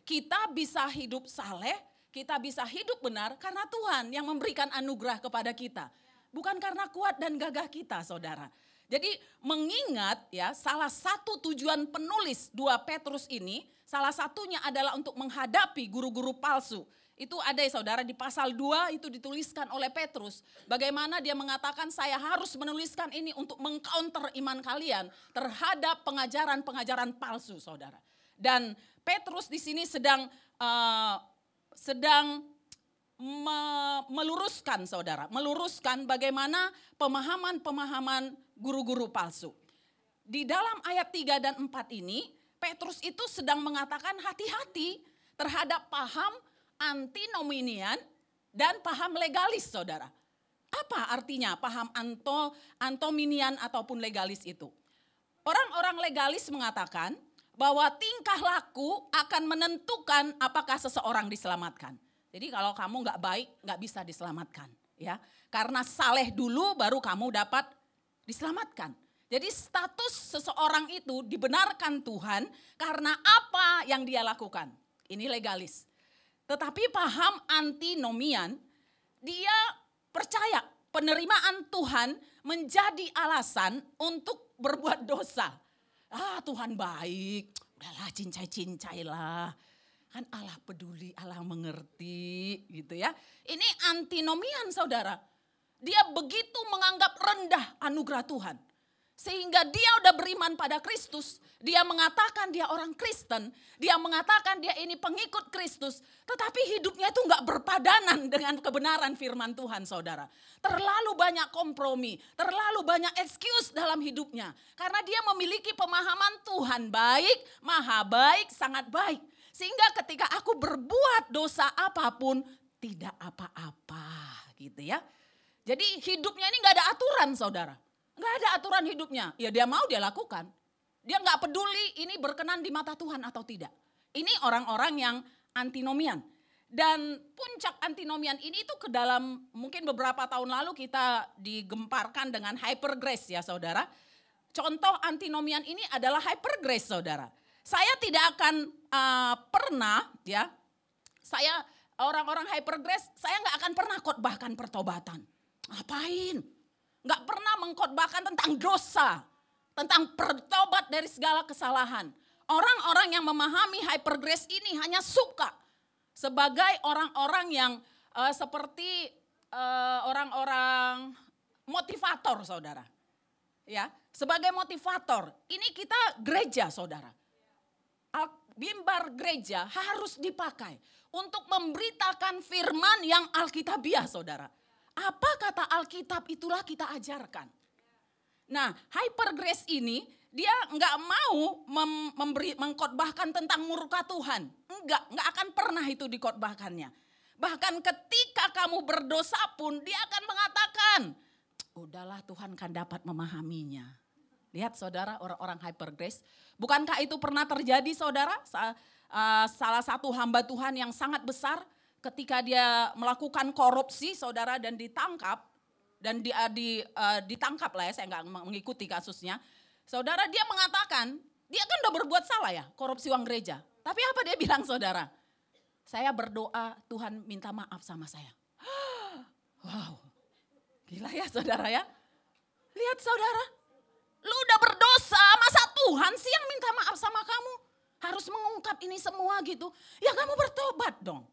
Kita bisa hidup saleh, kita bisa hidup benar karena Tuhan yang memberikan anugerah kepada kita. Bukan karena kuat dan gagah kita, saudara. Jadi mengingat ya, salah satu tujuan penulis 2 Petrus ini, salah satunya adalah untuk menghadapi guru-guru palsu. Itu ada ya saudara, di pasal 2 itu dituliskan oleh Petrus. Bagaimana dia mengatakan saya harus menuliskan ini untuk mengcounter iman kalian terhadap pengajaran-pengajaran palsu, saudara. Dan Petrus di sini sedang meluruskan, saudara, meluruskan bagaimana pemahaman-pemahaman guru-guru palsu. Di dalam ayat 3 dan 4 ini, Petrus itu sedang mengatakan hati-hati terhadap paham antinomian dan paham legalis, saudara. Apa artinya paham antinomian ataupun legalis itu? Orang-orang legalis mengatakan bahwa tingkah laku akan menentukan apakah seseorang diselamatkan. Jadi kalau kamu nggak baik, nggak bisa diselamatkan, ya. Karena saleh dulu baru kamu dapat diselamatkan. Jadi status seseorang itu dibenarkan Tuhan karena apa yang dia lakukan. Ini legalis. Tetapi paham antinomian, dia percaya penerimaan Tuhan menjadi alasan untuk berbuat dosa. Tuhan baik, udahlah cincai-cincailah. Kan Allah peduli, Allah mengerti gitu ya. Ini antinomian, saudara. Dia begitu menganggap rendah anugerah Tuhan. Sehingga dia udah beriman pada Kristus. Dia mengatakan dia orang Kristen. Dia mengatakan dia ini pengikut Kristus. Tetapi hidupnya itu gak berpadanan dengan kebenaran firman Tuhan, saudara. Terlalu banyak kompromi. Terlalu banyak excuse dalam hidupnya. Karena dia memiliki pemahaman Tuhan baik, maha baik, sangat baik. Sehingga ketika aku berbuat dosa apapun, tidak apa-apa gitu ya. Jadi hidupnya ini gak ada aturan, saudara. Gak ada aturan hidupnya, ya dia mau dia lakukan. Dia gak peduli ini berkenan di mata Tuhan atau tidak. Ini orang-orang yang antinomian. Dan puncak antinomian ini itu ke dalam mungkin beberapa tahun lalu kita digemparkan dengan hyper grace ya saudara. Contoh antinomian ini adalah hyper grace saudara. Saya tidak akan pernah ya, saya orang-orang hyper grace, saya gak akan pernah khotbahkan pertobatan. Ngapain? Gak pernah mengkhotbahkan tentang dosa, tentang bertobat dari segala kesalahan. Orang-orang yang memahami hyper grace ini hanya suka sebagai orang-orang yang seperti orang-orang motivator, saudara. Ya, sebagai motivator, ini kita gereja, saudara. Mimbar gereja harus dipakai untuk memberitakan firman yang alkitabiah, saudara. Apa kata Alkitab itulah kita ajarkan. Nah, hyper grace ini dia nggak mau mengkhotbahkan tentang murka Tuhan. Nggak akan pernah itu dikhotbahkannya. Bahkan ketika kamu berdosa pun dia akan mengatakan, udahlah Tuhan kan dapat memahaminya. Lihat saudara, orang-orang hyper grace. Bukankah itu pernah terjadi saudara? Salah satu hamba Tuhan yang sangat besar, ketika dia melakukan korupsi saudara dan ditangkap, dan ditangkap lah ya, saya nggak mengikuti kasusnya. Saudara dia mengatakan, dia kan udah berbuat salah ya, korupsi uang gereja. Tapi apa dia bilang saudara? Saya berdoa Tuhan minta maaf sama saya. Wow, gila ya saudara ya. Lihat saudara, lu udah berdosa, masa Tuhan sih yang minta maaf sama kamu? Harus mengungkap ini semua gitu. Ya kamu bertobat dong.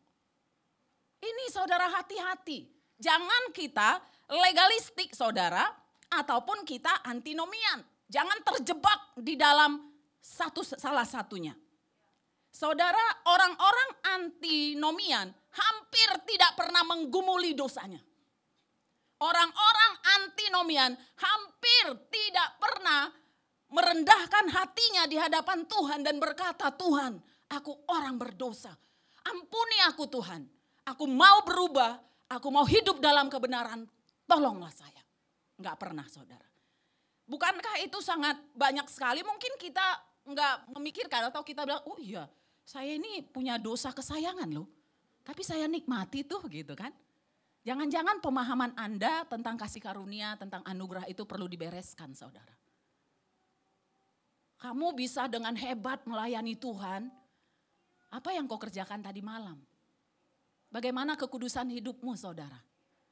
Ini saudara hati-hati, jangan kita legalistik saudara ataupun kita antinomian. Jangan terjebak di dalam salah satunya. Saudara, orang-orang antinomian hampir tidak pernah menggumuli dosanya. Orang-orang antinomian hampir tidak pernah merendahkan hatinya di hadapan Tuhan dan berkata, Tuhan, aku orang berdosa. Ampuni aku Tuhan. Aku mau berubah, aku mau hidup dalam kebenaran. Tolonglah saya. Enggak pernah, saudara. Bukankah itu sangat banyak sekali? Mungkin kita enggak memikirkan atau kita bilang, oh iya, saya ini punya dosa kesayangan loh. Tapi saya nikmati tuh gitu kan. Jangan-jangan pemahaman Anda tentang kasih karunia, tentang anugerah itu perlu dibereskan, saudara. Kamu bisa dengan hebat melayani Tuhan. Apa yang kau kerjakan tadi malam? Bagaimana kekudusan hidupmu, saudara?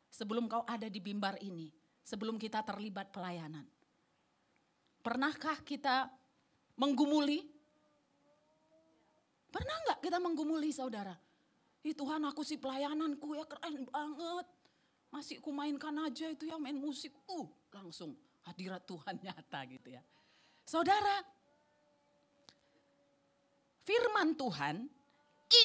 Sebelum kau ada di mimbar ini, sebelum kita terlibat pelayanan. Pernahkah kita menggumuli? Pernah enggak kita menggumuli, saudara? Tuhan, aku sih pelayananku ya keren banget. Masih ku mainkan aja itu ya, main musik. Langsung hadirat Tuhan nyata gitu ya. Saudara, firman Tuhan,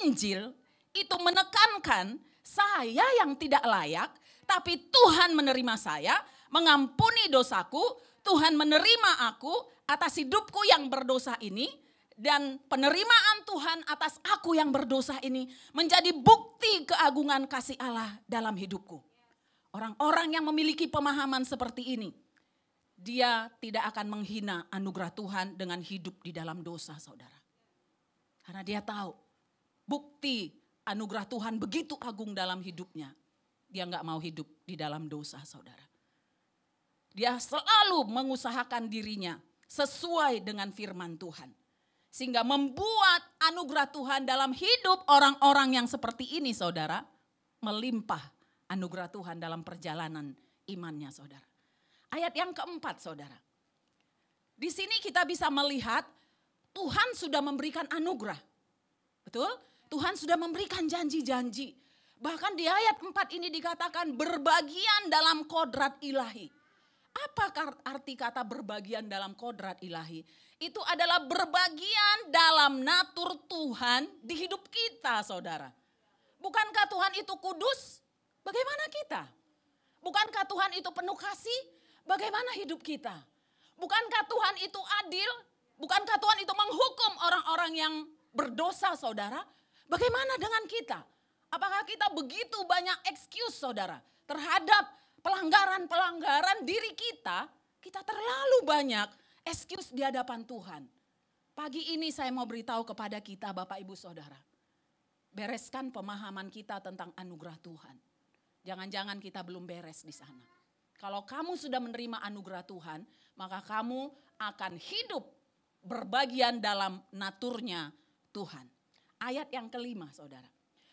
Injil itu menekankan saya yang tidak layak, tapi Tuhan menerima saya, mengampuni dosaku, Tuhan menerima aku atas hidupku yang berdosa ini, dan penerimaan Tuhan atas aku yang berdosa ini menjadi bukti keagungan kasih Allah dalam hidupku. Orang-orang yang memiliki pemahaman seperti ini, dia tidak akan menghina anugerah Tuhan dengan hidup di dalam dosa, saudara. Karena dia tahu bukti anugerah Tuhan begitu agung dalam hidupnya. Dia nggak mau hidup di dalam dosa, saudara. Dia selalu mengusahakan dirinya sesuai dengan firman Tuhan. Sehingga membuat anugerah Tuhan dalam hidup orang-orang yang seperti ini, saudara, melimpah anugerah Tuhan dalam perjalanan imannya, saudara. Ayat yang keempat, saudara. Di sini kita bisa melihat Tuhan sudah memberikan anugerah. Betul? Tuhan sudah memberikan janji-janji. Bahkan di ayat 4 ini dikatakan berbagian dalam kodrat ilahi. Apa arti kata berbagian dalam kodrat ilahi? Itu adalah berbagian dalam natur Tuhan di hidup kita, saudara. Bukankah Tuhan itu kudus? Bagaimana kita? Bukankah Tuhan itu penuh kasih? Bagaimana hidup kita? Bukankah Tuhan itu adil? Bukankah Tuhan itu menghukum orang-orang yang berdosa, saudara? Bagaimana dengan kita? Apakah kita begitu banyak excuse, saudara, terhadap pelanggaran-pelanggaran diri kita? Kita terlalu banyak excuse di hadapan Tuhan. Pagi ini saya mau beritahu kepada kita, Bapak Ibu Saudara. Bereskan pemahaman kita tentang anugerah Tuhan. Jangan-jangan kita belum beres di sana. Kalau kamu sudah menerima anugerah Tuhan, maka kamu akan hidup berbagian dalam naturnya Tuhan. Ayat yang kelima, saudara.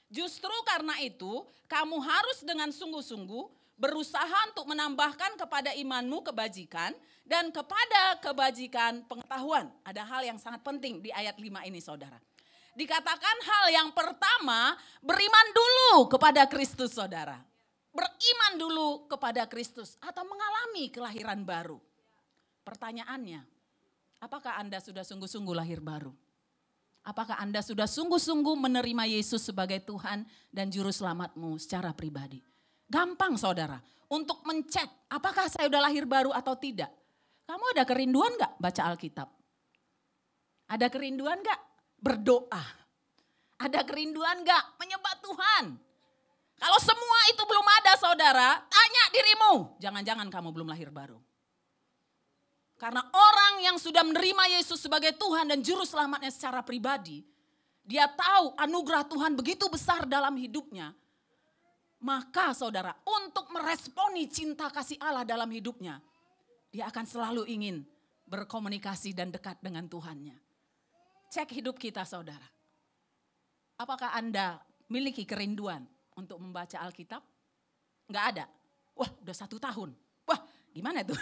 Justru karena itu, kamu harus dengan sungguh-sungguh berusaha untuk menambahkan kepada imanmu kebajikan dan kepada kebajikan pengetahuan. Ada hal yang sangat penting di ayat 5 ini, saudara. Dikatakan hal yang pertama, beriman dulu kepada Kristus, saudara. Beriman dulu kepada Kristus atau mengalami kelahiran baru. Pertanyaannya, apakah Anda sudah sungguh-sungguh lahir baru? Apakah Anda sudah sungguh-sungguh menerima Yesus sebagai Tuhan dan Juru Selamatmu secara pribadi? Gampang, saudara, untuk mencek apakah saya sudah lahir baru atau tidak. Kamu ada kerinduan gak baca Alkitab? Ada kerinduan gak berdoa? Ada kerinduan gak menyembah Tuhan? Kalau semua itu belum ada, saudara, tanya dirimu, jangan-jangan kamu belum lahir baru. Karena orang yang sudah menerima Yesus sebagai Tuhan dan Juru Selamatnya secara pribadi, dia tahu anugerah Tuhan begitu besar dalam hidupnya. Maka saudara, untuk meresponi cinta kasih Allah dalam hidupnya, dia akan selalu ingin berkomunikasi dan dekat dengan Tuhannya. Cek hidup kita, saudara. Apakah Anda miliki kerinduan untuk membaca Alkitab? Enggak ada. Wah, udah 1 tahun. Wah, gimana itu?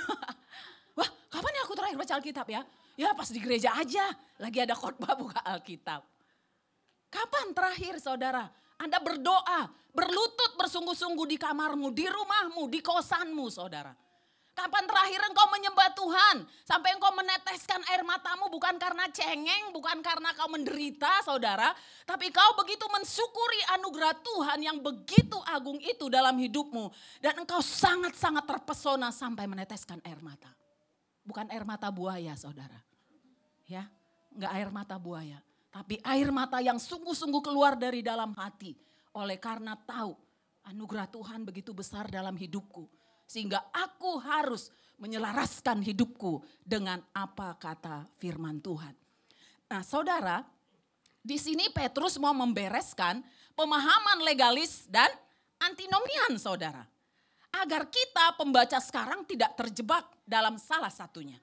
Wah, kapan ya aku terakhir baca Alkitab ya? Ya pas di gereja aja, lagi ada khotbah buka Alkitab. Kapan terakhir, saudara, Anda berdoa, berlutut bersungguh-sungguh di kamarmu, di rumahmu, di kosanmu, saudara. Kapan terakhir engkau menyembah Tuhan? Sampai engkau meneteskan air matamu bukan karena cengeng, bukan karena kau menderita saudara. Tapi kau begitu mensyukuri anugerah Tuhan yang begitu agung itu dalam hidupmu. Dan engkau sangat-sangat terpesona sampai meneteskan air mata. Bukan air mata buaya saudara. Ya, enggak air mata buaya. Tapi air mata yang sungguh-sungguh keluar dari dalam hati. Oleh karena tahu anugerah Tuhan begitu besar dalam hidupku. Sehingga aku harus menyelaraskan hidupku dengan apa kata firman Tuhan. Nah saudara, di sini Petrus mau membereskan pemahaman legalis dan antinomian saudara. Agar kita pembaca sekarang tidak terjebak dalam salah satunya.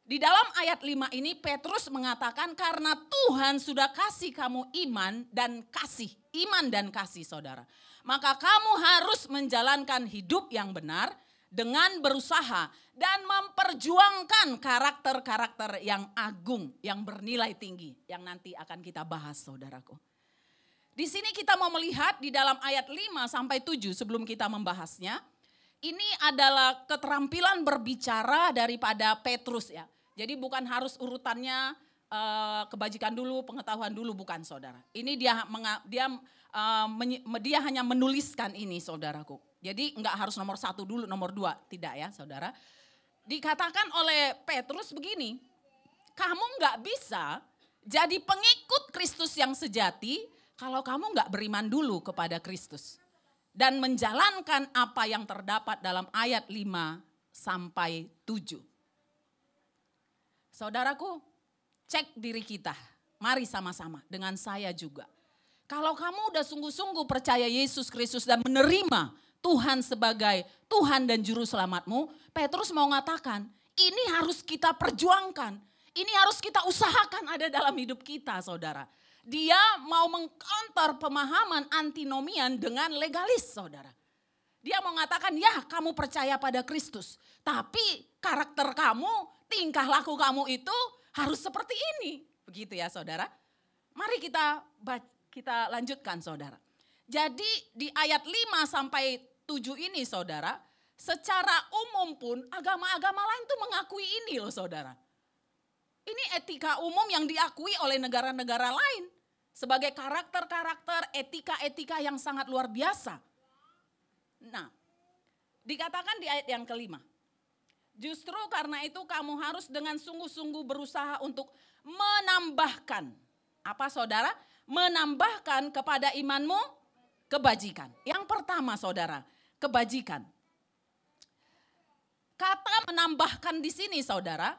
Di dalam ayat 5 ini Petrus mengatakan karena Tuhan sudah kasih kamu iman dan kasih saudara. Maka kamu harus menjalankan hidup yang benar dengan berusaha dan memperjuangkan karakter-karakter yang agung, yang bernilai tinggi. Yang nanti akan kita bahas saudaraku. Di sini kita mau melihat di dalam ayat 5 sampai 7 sebelum kita membahasnya. Ini adalah keterampilan berbicara daripada Petrus ya. Jadi bukan harus urutannya kebajikan dulu, pengetahuan dulu, bukan saudara. Ini dia hanya menuliskan ini saudaraku. Jadi enggak harus nomor 1 dulu, nomor 2, tidak ya saudara. Dikatakan oleh Petrus begini, kamu enggak bisa jadi pengikut Kristus yang sejati kalau kamu enggak beriman dulu kepada Kristus. Dan menjalankan apa yang terdapat dalam ayat 5 sampai 7. Saudaraku, cek diri kita, mari sama-sama dengan saya juga. Kalau kamu udah sungguh-sungguh percaya Yesus Kristus dan menerima Tuhan sebagai Tuhan dan Juru Selamatmu, Petrus mau mengatakan, ini harus kita perjuangkan, ini harus kita usahakan ada dalam hidup kita saudara. Dia mau mengcounter pemahaman antinomian dengan legalis saudara. Dia mau mengatakan ya kamu percaya pada Kristus, tapi karakter kamu, tingkah laku kamu itu harus seperti ini. Begitu ya saudara. Mari kita lanjutkan saudara. Jadi di ayat 5 sampai 7 ini saudara, secara umum pun agama-agama lain tuh mengakui ini loh saudara. Ini etika umum yang diakui oleh negara-negara lain. Sebagai karakter-karakter etika-etika yang sangat luar biasa. Nah, dikatakan di ayat yang kelima. Justru karena itu kamu harus dengan sungguh-sungguh berusaha untuk menambahkan. Apa saudara? Menambahkan kepada imanmu kebajikan. Yang pertama saudara, kebajikan. Kata menambahkan di sini saudara,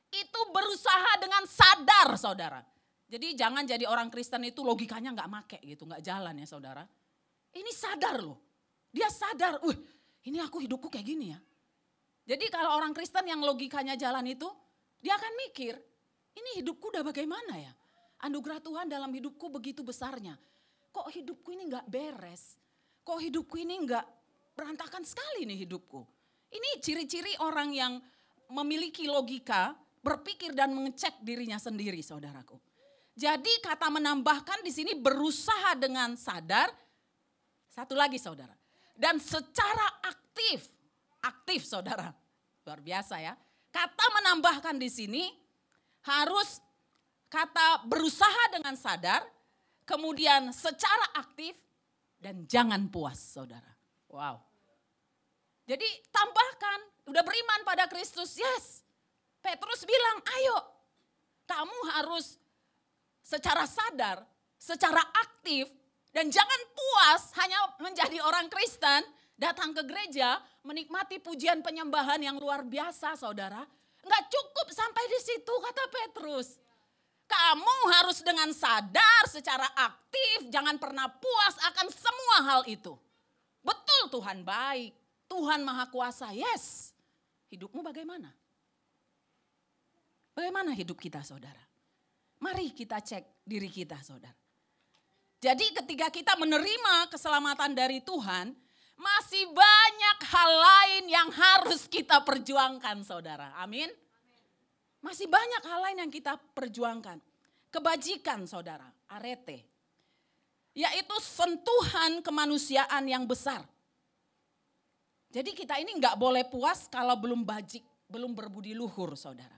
itu berusaha dengan sadar saudara. Jadi jangan jadi orang Kristen itu logikanya gak make gitu, gak jalan ya saudara. Ini sadar loh, dia sadar, ini aku hidupku kayak gini ya. Jadi kalau orang Kristen yang logikanya jalan itu, dia akan mikir, ini hidupku udah bagaimana ya. Anugerah Tuhan dalam hidupku begitu besarnya. Kok hidupku ini gak beres, kok hidupku ini gak berantakan sekali nih hidupku. Ini ciri-ciri orang yang memiliki logika, berpikir dan mengecek dirinya sendiri saudaraku. Jadi kata menambahkan di sini berusaha dengan sadar. Satu lagi saudara. Dan secara aktif saudara. Luar biasa ya. Kata menambahkan di sini harus kata berusaha dengan sadar. Kemudian secara aktif dan jangan puas saudara. Wow. Jadi tambahkan, udah beriman pada Kristus, yes. Petrus bilang, ayo kamu harus secara sadar, secara aktif, dan jangan puas hanya menjadi orang Kristen, datang ke gereja, menikmati pujian penyembahan yang luar biasa saudara. Enggak cukup sampai di situ kata Petrus. Kamu harus dengan sadar, secara aktif, jangan pernah puas akan semua hal itu. Betul Tuhan baik, Tuhan Maha Kuasa, yes. Hidupmu bagaimana? Bagaimana hidup kita saudara? Mari kita cek diri kita saudara. Jadi ketika kita menerima keselamatan dari Tuhan, masih banyak hal lain yang harus kita perjuangkan saudara. Amin. Masih banyak hal lain yang kita perjuangkan. Kebajikan saudara, arete. Yaitu sentuhan kemanusiaan yang besar. Jadi kita ini nggak boleh puas kalau belum bajik, belum berbudi luhur, saudara.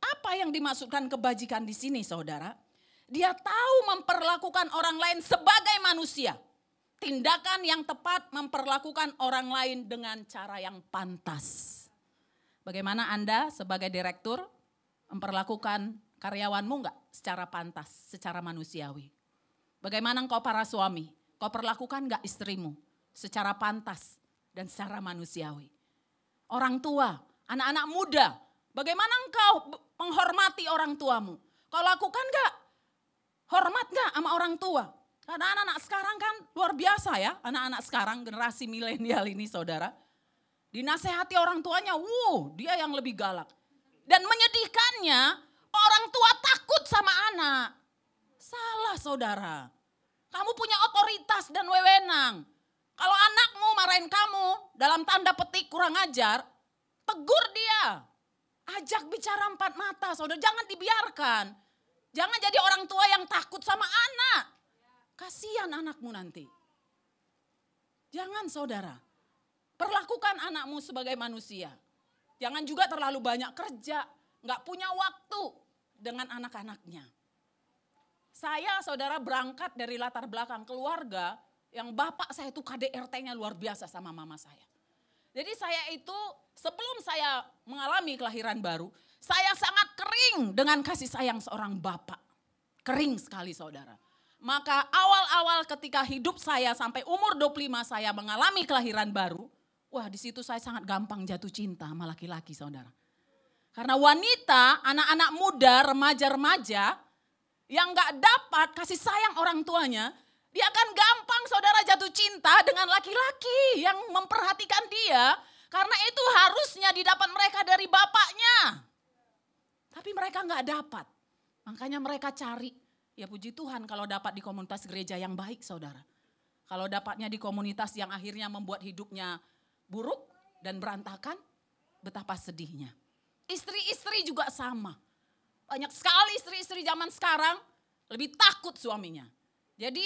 Apa yang dimaksudkan kebajikan di sini, saudara? Dia tahu memperlakukan orang lain sebagai manusia. Tindakan yang tepat memperlakukan orang lain dengan cara yang pantas. Bagaimana Anda sebagai direktur memperlakukan karyawanmu enggak secara pantas, secara manusiawi? Bagaimana engkau para suami, kau perlakukan enggak istrimu secara pantas dan secara manusiawi? Orang tua, anak-anak muda, bagaimana engkau menghormati orang tuamu? Kau lakukan enggak? Hormat enggak sama orang tua? Karena anak-anak sekarang kan luar biasa ya, anak-anak sekarang generasi milenial ini saudara. Dinasehati orang tuanya, dia yang lebih galak. Dan menyedihkannya, orang tua takut sama anak. Salah saudara. Kamu punya otoritas dan wewenang. Kalau anakmu marahin kamu dalam tanda petik kurang ajar, tegur dia. Ajak bicara empat mata saudara, jangan dibiarkan. Jangan jadi orang tua yang takut sama anak. Kasihan anakmu nanti. Jangan saudara. Perlakukan anakmu sebagai manusia. Jangan juga terlalu banyak kerja, nggak punya waktu dengan anak-anaknya. Saya saudara berangkat dari latar belakang keluarga yang bapak saya itu KDRT-nya luar biasa sama mama saya. Jadi saya itu sebelum saya mengalami kelahiran baru, saya sangat kering dengan kasih sayang seorang bapak. Kering sekali saudara. Maka awal-awal ketika hidup saya sampai umur 25 saya mengalami kelahiran baru, wah di situ saya sangat gampang jatuh cinta sama laki-laki saudara. Karena wanita, anak-anak muda, remaja-remaja yang gak dapat kasih sayang orang tuanya, dia akan gampang saudara jatuh cinta dengan laki-laki yang memperhatikan dia. Karena itu harusnya didapat mereka dari bapaknya. Tapi mereka gak dapat. Makanya mereka cari, ya puji Tuhan kalau dapat di komunitas gereja yang baik saudara. Kalau dapatnya di komunitas yang akhirnya membuat hidupnya buruk dan berantakan, betapa sedihnya. Istri-istri juga sama. Banyak sekali istri-istri zaman sekarang lebih takut suaminya. Jadi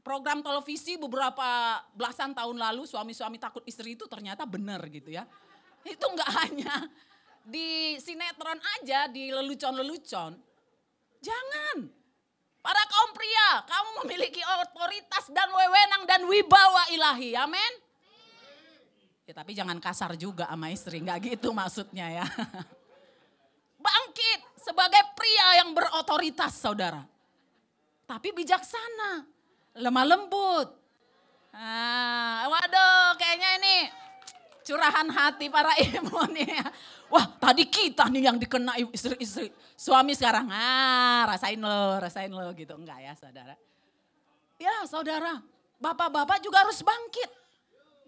program televisi beberapa belasan tahun lalu suami-suami takut istri itu ternyata benar gitu ya. Itu enggak hanya di sinetron aja, di lelucon-lelucon. Jangan. Para kaum pria, kamu memiliki otoritas dan wewenang dan wibawa ilahi. Amin. Ya, tapi jangan kasar juga sama istri, enggak gitu maksudnya ya. Bangkit sebagai pria yang berotoritas saudara. Tapi bijaksana, lemah lembut. Waduh kayaknya ini curahan hati para ibu nih ya. Wah tadi kita nih yang dikena istri-istri. Suami sekarang, rasain lo gitu. Enggak ya saudara. Ya saudara, bapak-bapak juga harus bangkit.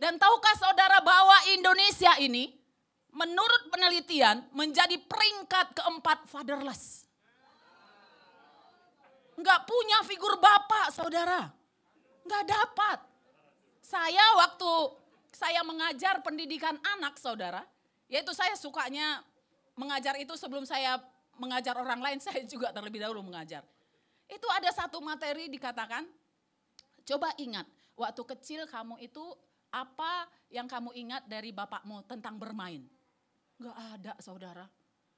Dan tahukah saudara bahwa Indonesia ini menurut penelitian menjadi peringkat keempat fatherless. Enggak punya figur bapak saudara. Enggak dapat. Saya waktu saya mengajar pendidikan anak saudara. Yaitu saya sukanya mengajar itu sebelum saya mengajar orang lain saya juga terlebih dahulu mengajar. Itu ada satu materi dikatakan, coba ingat waktu kecil kamu itu apa yang kamu ingat dari bapakmu tentang bermain? Enggak ada saudara.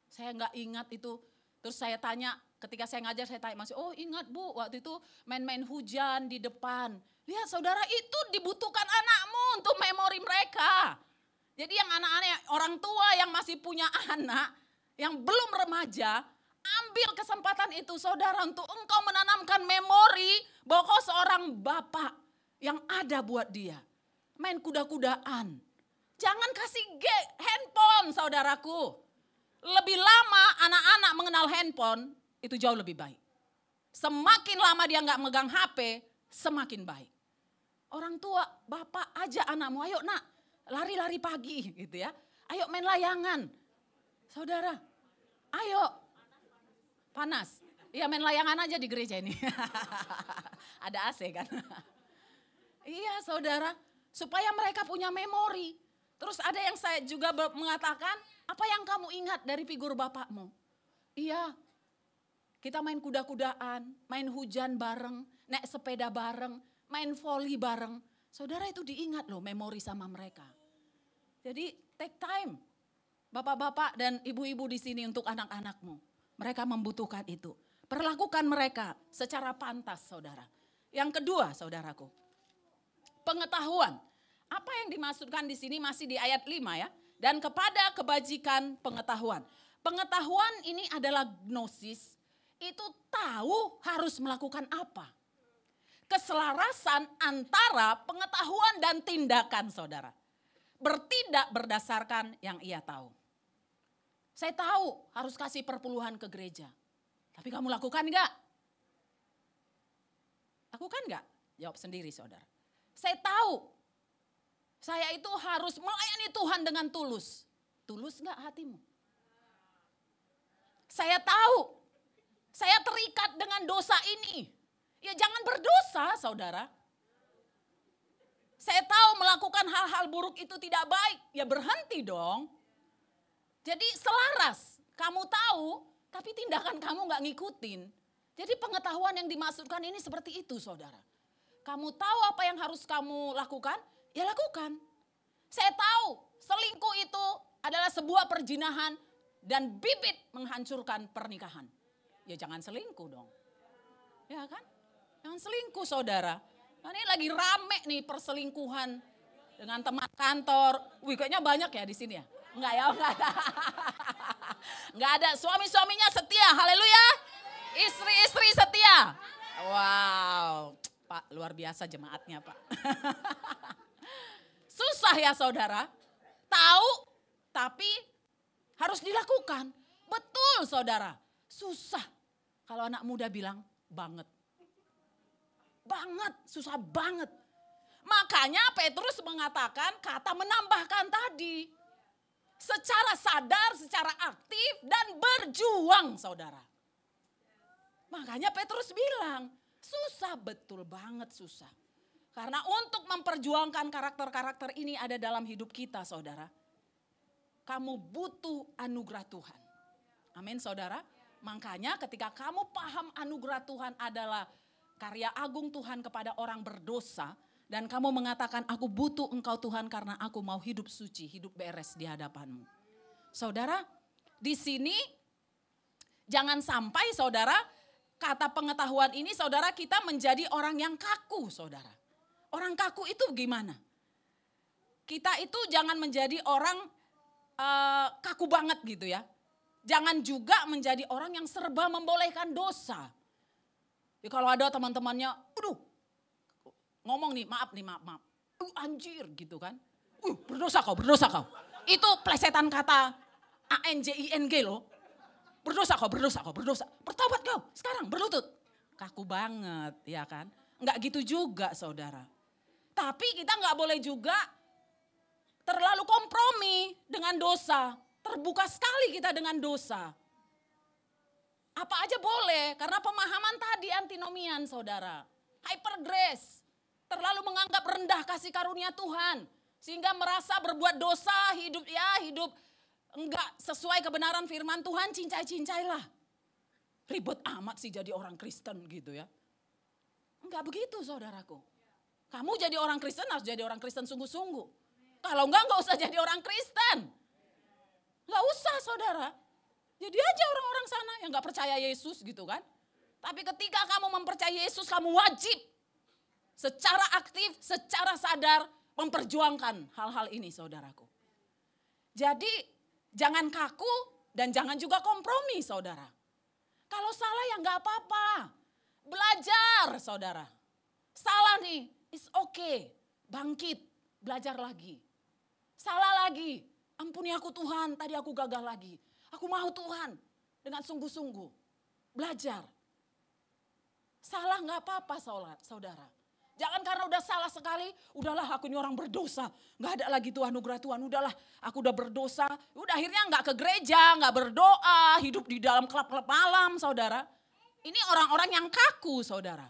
Saya enggak ingat itu. Terus saya tanya, ketika saya ngajar saya tanya masih, oh ingat bu waktu itu main-main hujan di depan. Lihat saudara itu dibutuhkan anakmu untuk memori mereka. Jadi yang anak-anak orang tua yang masih punya anak, yang belum remaja, ambil kesempatan itu saudara untuk engkau menanamkan memori bahwa kau seorang bapak yang ada buat dia. Main kuda-kudaan. Jangan kasih handphone saudaraku. Lebih lama anak-anak mengenal handphone itu jauh lebih baik. Semakin lama dia gak megang HP semakin baik. Orang tua bapak ajak anakmu ayo nak lari-lari pagi gitu ya. Ayo main layangan. Saudara ayo. Panas. Iya main layangan aja di gereja ini. Ada AC kan. Iya saudara. Supaya mereka punya memori. Terus ada yang saya juga mengatakan, apa yang kamu ingat dari figur bapakmu? Iya, kita main kuda-kudaan, main hujan bareng, naik sepeda bareng, main voli bareng. Saudara itu diingat loh memori sama mereka. Jadi take time. Bapak-bapak dan ibu-ibu di sini untuk anak-anakmu. Mereka membutuhkan itu. Perlakukan mereka secara pantas, saudara. Yang kedua, saudaraku. Pengetahuan. Apa yang dimaksudkan di sini masih di ayat 5 ya. Dan kepada kebajikan pengetahuan. Pengetahuan ini adalah gnosis. Itu tahu harus melakukan apa. Keselarasan antara pengetahuan dan tindakan, saudara. Bertindak berdasarkan yang ia tahu. Saya tahu harus kasih perpuluhan ke gereja. Tapi kamu lakukan enggak? Lakukan enggak? Jawab sendiri, saudara. Saya tahu saya itu harus melayani Tuhan dengan tulus. Tulus enggak hatimu? Saya tahu saya terikat dengan dosa ini. Ya jangan berdosa, saudara. Saya tahu melakukan hal-hal buruk itu tidak baik. Ya berhenti dong. Jadi selaras. Kamu tahu, tapi tindakan kamu gak ngikutin. Jadi pengetahuan yang dimaksudkan ini seperti itu, saudara. Kamu tahu apa yang harus kamu lakukan? Ya lakukan. Saya tahu selingkuh itu adalah sebuah perjinahan dan bibit menghancurkan pernikahan. Ya jangan selingkuh dong. Ya kan? Jangan selingkuh, saudara. Nah, ini lagi rame nih perselingkuhan dengan teman kantor. Wih, kayaknya banyak ya di sini ya. Enggak ya, enggak ada. Enggak ada. Suami-suaminya setia, haleluya. Istri-istri setia. Wow, Pak luar biasa jemaatnya Pak. Susah ya saudara. Tahu tapi harus dilakukan. Betul saudara. Susah. Kalau anak muda bilang banget. Banget, susah banget. Makanya Petrus mengatakan kata menambahkan tadi. Secara sadar, secara aktif dan berjuang saudara. Makanya Petrus bilang susah, betul banget susah. Karena untuk memperjuangkan karakter-karakter ini ada dalam hidup kita saudara. Kamu butuh anugerah Tuhan. Amin saudara. Makanya ketika kamu paham anugerah Tuhan adalah karya agung Tuhan kepada orang berdosa. Dan kamu mengatakan aku butuh engkau Tuhan karena aku mau hidup suci, hidup beres di hadapanmu. Saudara, di sini jangan sampai saudara kata pengetahuan ini saudara kita menjadi orang yang kaku saudara. Orang kaku itu gimana? Kita itu jangan menjadi orang kaku banget gitu ya. Jangan juga menjadi orang yang serba membolehkan dosa. Ya, kalau ada teman-temannya, aduh, ngomong nih, maaf. Anjir gitu kan. Berdosa kau. Itu plesetan kata ANJING loh. Berdosa kau. Bertobat kau, sekarang berlutut. Kaku banget ya kan. Enggak gitu juga saudara. Tapi kita enggak boleh juga terlalu kompromi dengan dosa. Terbuka sekali kita dengan dosa. Apa aja boleh karena pemahaman tadi antinomian saudara. Hyper grace. Terlalu menganggap rendah kasih karunia Tuhan. Sehingga merasa berbuat dosa, hidup enggak sesuai kebenaran firman Tuhan, cincai-cincailah. Ribet amat sih jadi orang Kristen gitu ya. Enggak begitu saudaraku. Kamu jadi orang Kristen harus jadi orang Kristen sungguh-sungguh. Kalau enggak usah jadi orang Kristen. Enggak usah saudara. Jadi aja orang-orang sana yang enggak percaya Yesus gitu kan. Tapi ketika kamu mempercayai Yesus, kamu wajib secara aktif, secara sadar memperjuangkan hal-hal ini saudaraku. Jadi jangan kaku dan jangan juga kompromi saudara. Kalau salah ya enggak apa-apa. Belajar saudara. Salah nih, it's okay. Bangkit, belajar lagi. Salah lagi, ampuni aku Tuhan, tadi aku gagal lagi. Aku mau Tuhan dengan sungguh-sungguh. Belajar. Salah enggak apa-apa saudara. Jangan karena udah salah sekali, udahlah aku ini orang berdosa. Enggak ada lagi Tuhan anugerah Tuhan, udahlah aku udah berdosa. Udah akhirnya enggak ke gereja, enggak berdoa, hidup di dalam klub-klub malam saudara. Ini orang-orang yang kaku saudara.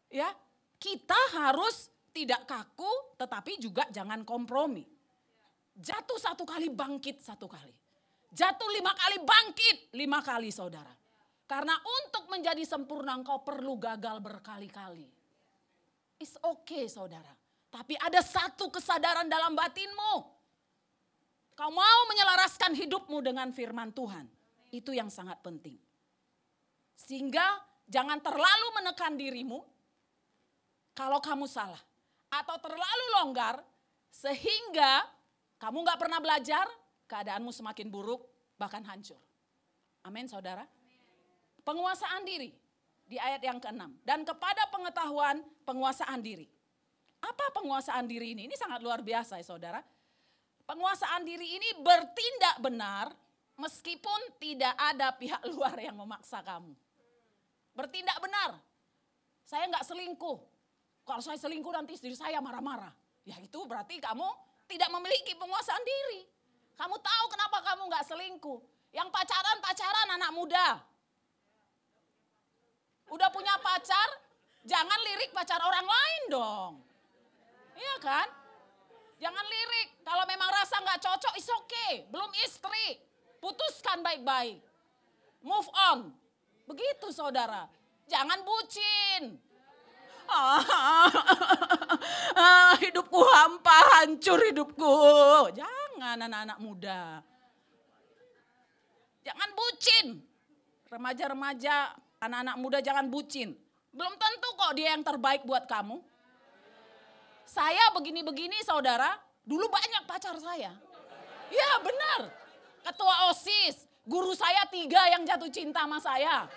Ya, kita harus tidak kaku tetapi juga jangan kompromi. Jatuh 1 kali, bangkit 1 kali. Jatuh 5 kali, bangkit 5 kali saudara. Karena untuk menjadi sempurna engkau perlu gagal berkali-kali. It's okay saudara. Tapi ada satu kesadaran dalam batinmu. Kau mau menyelaraskan hidupmu dengan firman Tuhan. Itu yang sangat penting. Sehingga jangan terlalu menekan dirimu kalau kamu salah. Atau terlalu longgar sehingga kamu gak pernah belajar, keadaanmu semakin buruk, bahkan hancur. Amin saudara. Penguasaan diri di ayat yang ke-6. Dan kepada pengetahuan penguasaan diri. Apa penguasaan diri ini? Ini sangat luar biasa ya saudara. Penguasaan diri ini bertindak benar meskipun tidak ada pihak luar yang memaksa kamu. Bertindak benar. Saya nggak selingkuh. Kalau saya selingkuh nanti istri saya marah-marah. Ya itu berarti kamu tidak memiliki penguasaan diri. Kamu tahu kenapa kamu nggak selingkuh. Yang pacaran anak muda. Udah punya pacar, jangan lirik pacar orang lain dong. Iya kan? Jangan lirik, kalau memang rasa nggak cocok, is okay. Belum istri, putuskan baik-baik. Move on. Begitu saudara, jangan bucin. Hidupku hampa, hancur hidupku. Jangan anak-anak muda. Jangan bucin. Remaja-remaja, anak-anak muda jangan bucin. Belum tentu kok dia yang terbaik buat kamu. Saya begini-begini saudara, dulu banyak pacar saya. Ya benar, ketua OSIS, guru saya 3 yang jatuh cinta sama saya.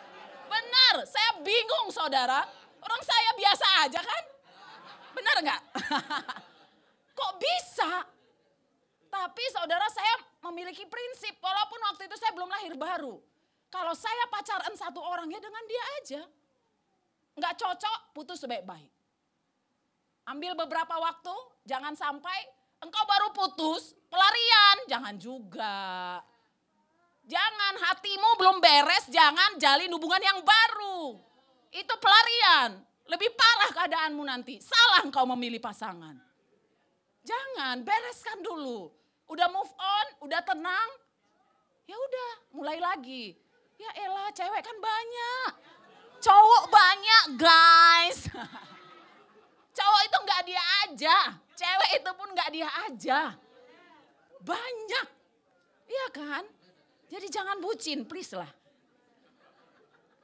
Benar, saya bingung saudara, orang saya biasa aja kan? Benar gak? Kok bisa? Tapi saudara saya memiliki prinsip, walaupun waktu itu saya belum lahir baru. Kalau saya pacaran satu orang ya dengan dia aja. Gak cocok, putus sebaik-baik. Ambil beberapa waktu, jangan sampai engkau baru putus, pelarian, jangan juga. Jangan, hatimu belum beres, jangan jalin hubungan yang baru. Itu pelarian, lebih parah keadaanmu nanti. Salah engkau memilih pasangan. Jangan, bereskan dulu. Udah move on, udah tenang, ya udah mulai lagi. Ya elah, cewek kan banyak, cowok banyak guys. Cowok itu gak dia aja, cewek itu pun gak dia aja. Banyak, iya kan? Jadi jangan bucin, please lah.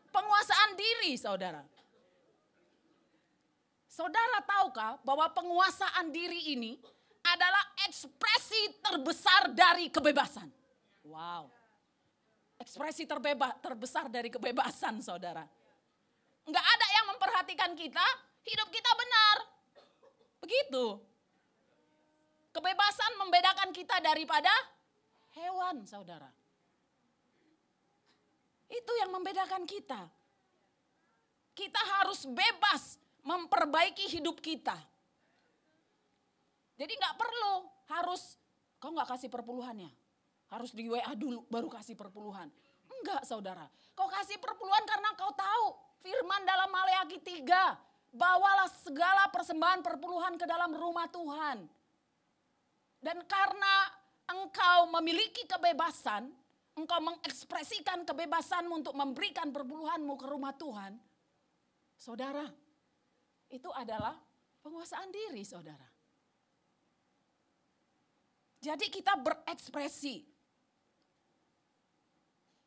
Penguasaan diri saudara. Saudara tahukah bahwa penguasaan diri ini adalah ekspresi terbesar dari kebebasan. Wow, ekspresi terbesar dari kebebasan saudara. Gak ada yang memperhatikan kita. Hidup kita benar. Begitu. Kebebasan membedakan kita daripada hewan, saudara. Itu yang membedakan kita. Kita harus bebas memperbaiki hidup kita. Jadi gak perlu harus, kau gak kasih perpuluhannya. Harus di WA dulu baru kasih perpuluhan. Enggak saudara. Kau kasih perpuluhan karena kau tahu firman dalam Maleakhi 3. Bawalah segala persembahan perpuluhan ke dalam rumah Tuhan. Dan karena engkau memiliki kebebasan, engkau mengekspresikan kebebasanmu untuk memberikan perpuluhanmu ke rumah Tuhan. Saudara, itu adalah penguasaan diri saudara. Jadi kita berekspresi.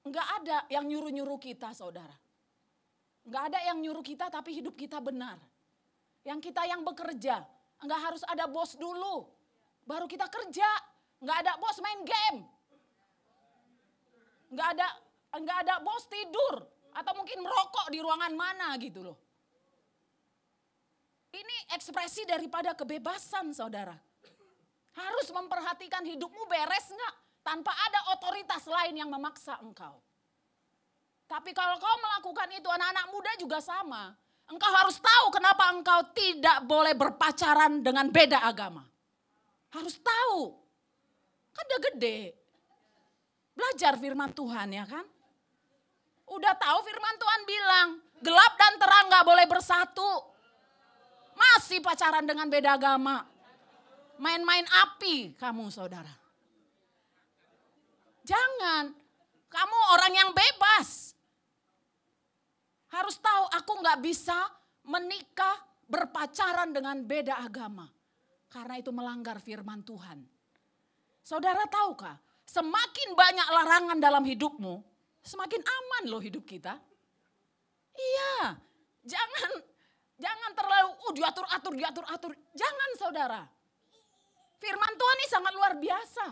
Enggak ada yang nyuruh-nyuruh kita saudara. Enggak ada yang nyuruh kita tapi hidup kita benar. Yang kita yang bekerja, enggak harus ada bos dulu. Baru kita kerja, enggak ada bos main game. Enggak ada bos tidur atau mungkin merokok di ruangan mana gitu loh. Ini ekspresi daripada kebebasan saudara. Harus memperhatikan hidupmu beres enggak tanpa ada otoritas lain yang memaksa engkau. Tapi kalau kau melakukan itu, anak-anak muda juga sama. Engkau harus tahu kenapa engkau tidak boleh berpacaran dengan beda agama. Harus tahu. Kan udah gede. Belajar firman Tuhan ya kan. Udah tahu firman Tuhan bilang, gelap dan terang gak boleh bersatu. Masih pacaran dengan beda agama. Main-main api kamu saudara. Jangan. Kamu orang yang bebas. Harus tahu aku gak bisa menikah berpacaran dengan beda agama. Karena itu melanggar firman Tuhan. Saudara tahukah, semakin banyak larangan dalam hidupmu, semakin aman loh hidup kita. Iya, jangan terlalu diatur. Jangan saudara. Firman Tuhan ini sangat luar biasa.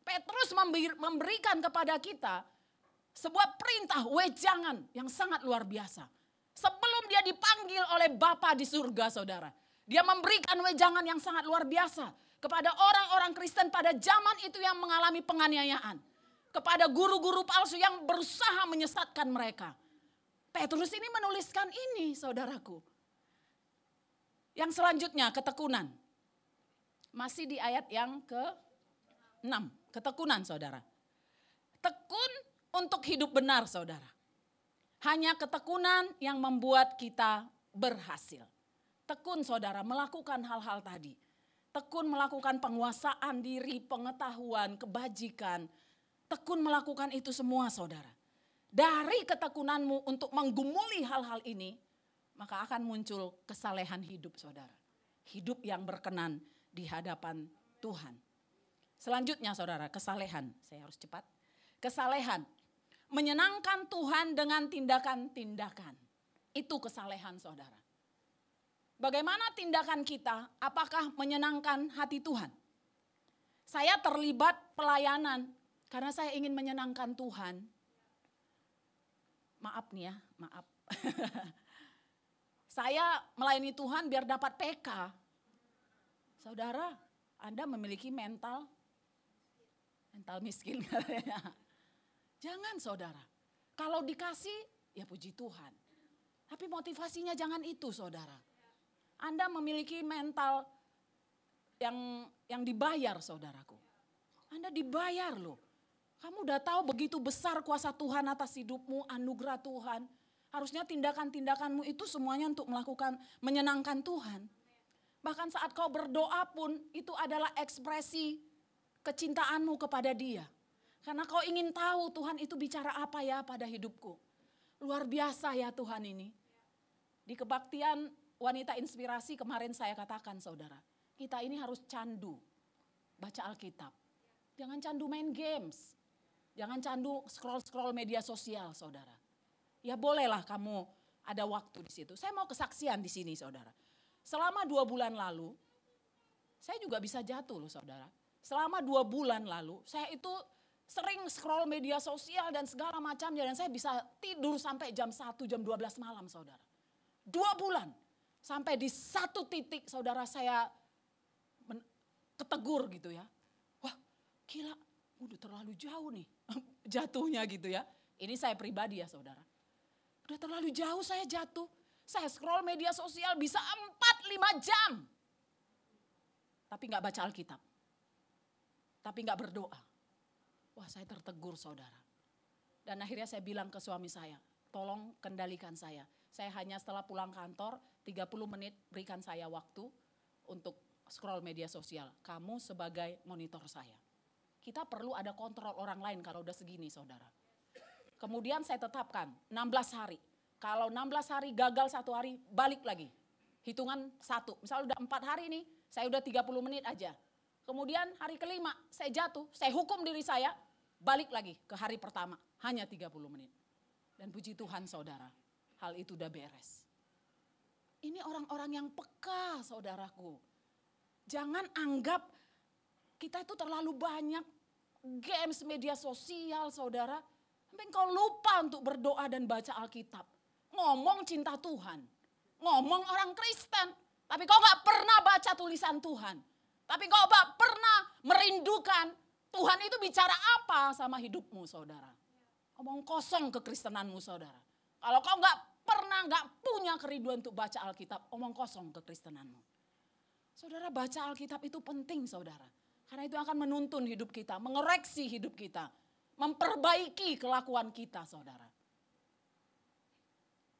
Petrus memberikan kepada kita sebuah perintah wejangan yang sangat luar biasa. Sebelum dia dipanggil oleh Bapa di surga saudara. Dia memberikan wejangan yang sangat luar biasa kepada orang-orang Kristen pada zaman itu yang mengalami penganiayaan. Kepada guru-guru palsu yang berusaha menyesatkan mereka. Petrus ini menuliskan ini saudaraku. Yang selanjutnya ketekunan. Masih di ayat yang ke-6. Ketekunan saudara. Tekun untuk hidup benar saudara. Hanya ketekunan yang membuat kita berhasil. Tekun saudara melakukan hal-hal tadi. Tekun melakukan penguasaan diri, pengetahuan, kebajikan. Tekun melakukan itu semua saudara. Dari ketekunanmu untuk menggumuli hal-hal ini, maka akan muncul kesalehan hidup saudara. Hidup yang berkenan di hadapan Tuhan. Selanjutnya saudara, kesalehan. Saya harus cepat. Kesalehan. Menyenangkan Tuhan dengan tindakan-tindakan. Itu kesalehan saudara. Bagaimana tindakan kita? Apakah menyenangkan hati Tuhan? Saya terlibat pelayanan karena saya ingin menyenangkan Tuhan. Maaf nih ya, maaf. Saya melayani Tuhan biar dapat PK. Saudara, Anda memiliki mental miskin katanya. Jangan saudara. Kalau dikasih ya puji Tuhan. Tapi motivasinya jangan itu saudara. Anda memiliki mental yang dibayar saudaraku. Anda dibayar loh. Kamu udah tahu begitu besar kuasa Tuhan atas hidupmu, anugerah Tuhan. Harusnya tindakan-tindakanmu itu semuanya untuk menyenangkan Tuhan. Bahkan saat kau berdoa pun itu adalah ekspresi kecintaanmu kepada Dia. Karena kau ingin tahu Tuhan itu bicara apa ya pada hidupku. Luar biasa ya Tuhan ini. Di kebaktian wanita inspirasi kemarin saya katakan saudara. Kita ini harus candu baca Alkitab. Jangan candu main games. Jangan candu scroll media sosial saudara. Ya bolehlah kamu ada waktu di situ. Saya mau kesaksian di sini saudara. Selama 2 bulan lalu, saya juga bisa jatuh loh saudara. Selama 2 bulan lalu, saya itu sering scroll media sosial dan segala macamnya. Dan saya bisa tidur sampai jam 1, jam 12 malam saudara. 2 bulan. Sampai di satu titik saudara saya ketegur gitu ya. Wah gila, udah terlalu jauh nih jatuhnya gitu ya. Ini saya pribadi ya saudara. Udah terlalu jauh saya jatuh. Saya scroll media sosial bisa 4-5 jam. Tapi gak baca Alkitab. Tapi gak berdoa. Wah saya tertegur saudara. Dan akhirnya saya bilang ke suami saya, tolong kendalikan saya. Saya hanya setelah pulang kantor 30 menit berikan saya waktu untuk scroll media sosial. Kamu sebagai monitor saya. Kita perlu ada kontrol orang lain kalau udah segini saudara. Kemudian saya tetapkan 16 hari. Kalau 16 hari gagal 1 hari balik lagi. Hitungan 1. Misalnya udah 4 hari nih saya udah 30 menit aja. Kemudian hari kelima saya jatuh. Saya hukum diri saya balik lagi ke hari pertama. Hanya 30 menit. Dan puji Tuhan saudara. Hal itu udah beres. Ini orang-orang yang peka saudaraku. Jangan anggap kita itu terlalu banyak games media sosial saudara. Sampai kau lupa untuk berdoa dan baca Alkitab. Ngomong cinta Tuhan. Ngomong orang Kristen. Tapi kau gak pernah baca tulisan Tuhan. Tapi kau gak pernah merindukan Tuhan itu bicara apa sama hidupmu saudara. Omong kosong kekristenanmu saudara. Kalau kau gak punya kerinduan untuk baca Alkitab, omong kosong kekristenanmu. Saudara baca Alkitab itu penting saudara. Karena itu akan menuntun hidup kita, mengoreksi hidup kita. Memperbaiki kelakuan kita saudara.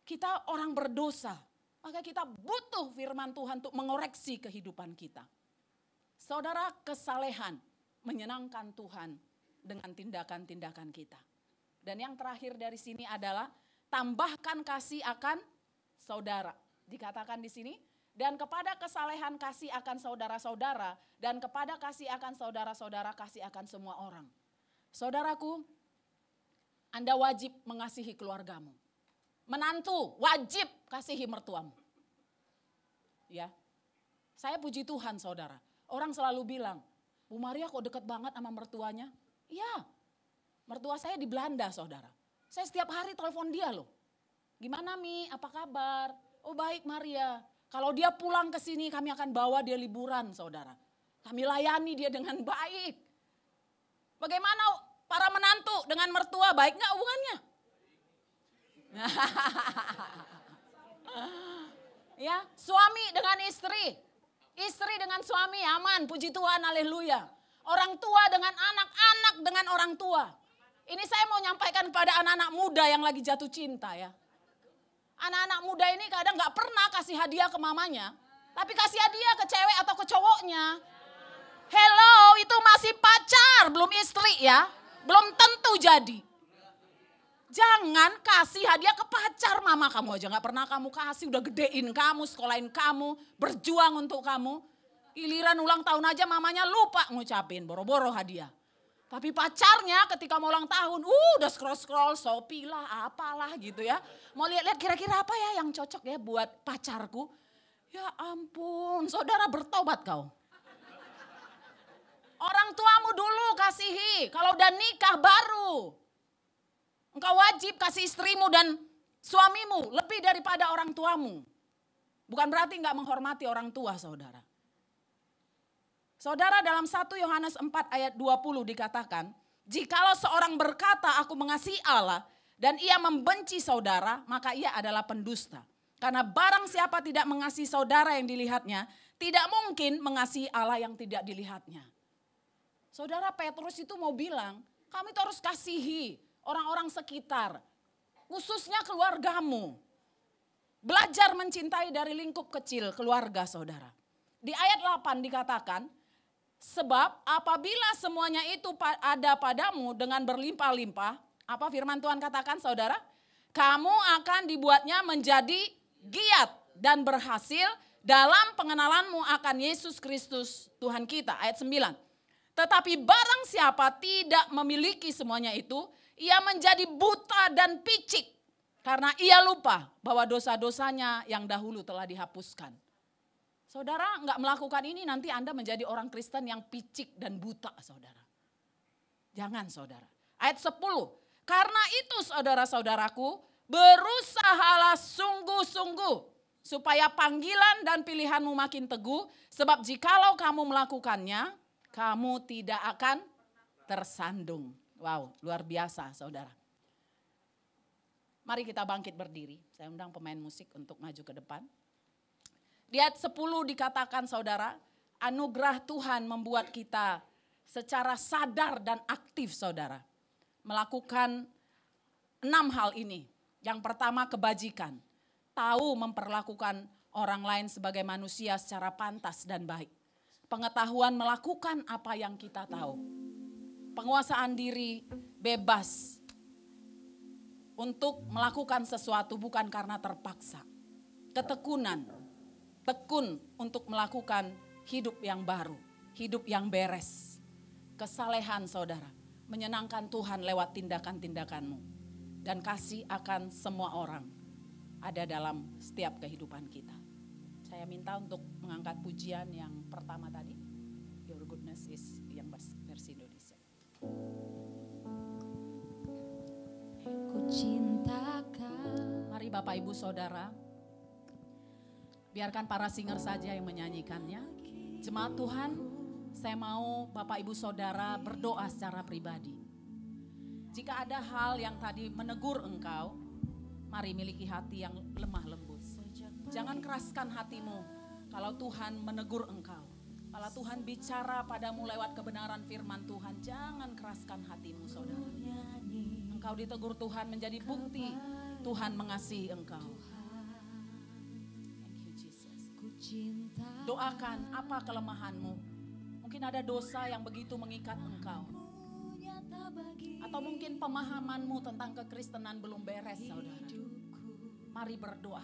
Kita orang berdosa, maka kita butuh firman Tuhan untuk mengoreksi kehidupan kita. Saudara kesalehan menyenangkan Tuhan dengan tindakan-tindakan kita. Dan yang terakhir dari sini adalah tambahkan kasih akan saudara. Dikatakan di sini, Dan kepada kesalehan kasih akan saudara-saudara, dan kepada kasih akan saudara-saudara kasih akan semua orang. Saudaraku, Anda wajib mengasihi keluargamu. Menantu wajib kasihi mertuamu. Ya, saya puji Tuhan saudara. Orang selalu bilang, Bu Maria kok deket banget sama mertuanya? Iya, mertua saya di Belanda saudara. Saya setiap hari telepon dia loh. Gimana Mi, apa kabar? Oh baik Maria. Kalau dia pulang ke sini kami akan bawa dia liburan saudara. Kami layani dia dengan baik. Bagaimana para menantu dengan mertua, baik gak hubungannya? Ya, suami dengan istri. Istri dengan suami aman, puji Tuhan, haleluya. Orang tua dengan anak, anak dengan orang tua. Ini saya mau nyampaikan kepada anak-anak muda yang lagi jatuh cinta ya. Anak-anak muda ini kadang gak pernah kasih hadiah ke mamanya. Tapi kasih hadiah ke cewek atau ke cowoknya. Hello, itu masih pacar, belum istri ya. Belum tentu jadi. Jangan kasih hadiah ke pacar, mama kamu aja gak pernah kamu kasih. Udah gedein kamu, sekolahin kamu, berjuang untuk kamu. Giliran ulang tahun aja mamanya lupa ngucapin, boro-boro hadiah. Tapi pacarnya ketika mau ulang tahun, udah scroll-scroll, Shopee lah, apalah gitu ya. Mau lihat-lihat kira-kira apa ya yang cocok ya buat pacarku. Ya ampun, saudara bertobat kau. Orang tuamu dulu kasihi, kalau udah nikah baru. Engkau wajib kasih istrimu dan suamimu lebih daripada orang tuamu. Bukan berarti enggak menghormati orang tua saudara. Saudara, dalam 1 Yohanes 4 ayat 20 dikatakan, jikalau seorang berkata aku mengasihi Allah dan ia membenci saudara, maka ia adalah pendusta. Karena barang siapa tidak mengasihi saudara yang dilihatnya, tidak mungkin mengasihi Allah yang tidak dilihatnya. Saudara, Petrus itu mau bilang, kami itu harus kasihi orang-orang sekitar, khususnya keluargamu. Belajar mencintai dari lingkup kecil keluarga saudara. Di ayat 8 dikatakan, sebab apabila semuanya itu ada padamu dengan berlimpah-limpah, apa firman Tuhan katakan saudara? Kamu akan dibuatnya menjadi giat dan berhasil dalam pengenalanmu akan Yesus Kristus Tuhan kita. Ayat 9. Tetapi barang siapa tidak memiliki semuanya itu, ia menjadi buta dan picik. Karena ia lupa bahwa dosa-dosanya yang dahulu telah dihapuskan. Saudara enggak melakukan ini nanti Anda menjadi orang Kristen yang picik dan buta saudara. Jangan saudara. Ayat 10. Karena itu saudara-saudaraku berusahalah sungguh-sungguh supaya panggilan dan pilihanmu makin teguh. Sebab jikalau kamu melakukannya kamu tidak akan tersandung. Wow, luar biasa saudara. Mari kita bangkit berdiri. Saya undang pemain musik untuk maju ke depan. Di ayat 10 dikatakan saudara, anugerah Tuhan membuat kita secara sadar dan aktif saudara. Melakukan 6 hal ini. Yang pertama kebajikan. Tahu memperlakukan orang lain sebagai manusia secara pantas dan baik. Pengetahuan melakukan apa yang kita tahu. Penguasaan diri bebas untuk melakukan sesuatu bukan karena terpaksa. Ketekunan, tekun untuk melakukan hidup yang baru, hidup yang beres. Kesalehan saudara, menyenangkan Tuhan lewat tindakan-tindakanmu. Dan kasih akan semua orang ada dalam setiap kehidupan kita. Saya minta untuk mengangkat pujian yang pertama tadi. Your goodness is yang versi Indonesia. Ku cintakan. Mari Bapak Ibu Saudara, biarkan para singer saja yang menyanyikannya. Jemaat Tuhan, saya mau Bapak Ibu Saudara berdoa secara pribadi. Jika ada hal yang tadi menegur engkau, mari miliki hati yang lemah lembut. Jangan keraskan hatimu kalau Tuhan menegur engkau. Kalau Tuhan bicara padamu lewat kebenaran firman Tuhan, jangan keraskan hatimu saudara. Engkau ditegur Tuhan menjadi bukti Tuhan mengasihi engkau. Thank you Jesus. Doakan apa kelemahanmu. Mungkin ada dosa yang begitu mengikat engkau. Atau mungkin pemahamanmu tentang kekristenan belum beres saudara. Mari berdoa.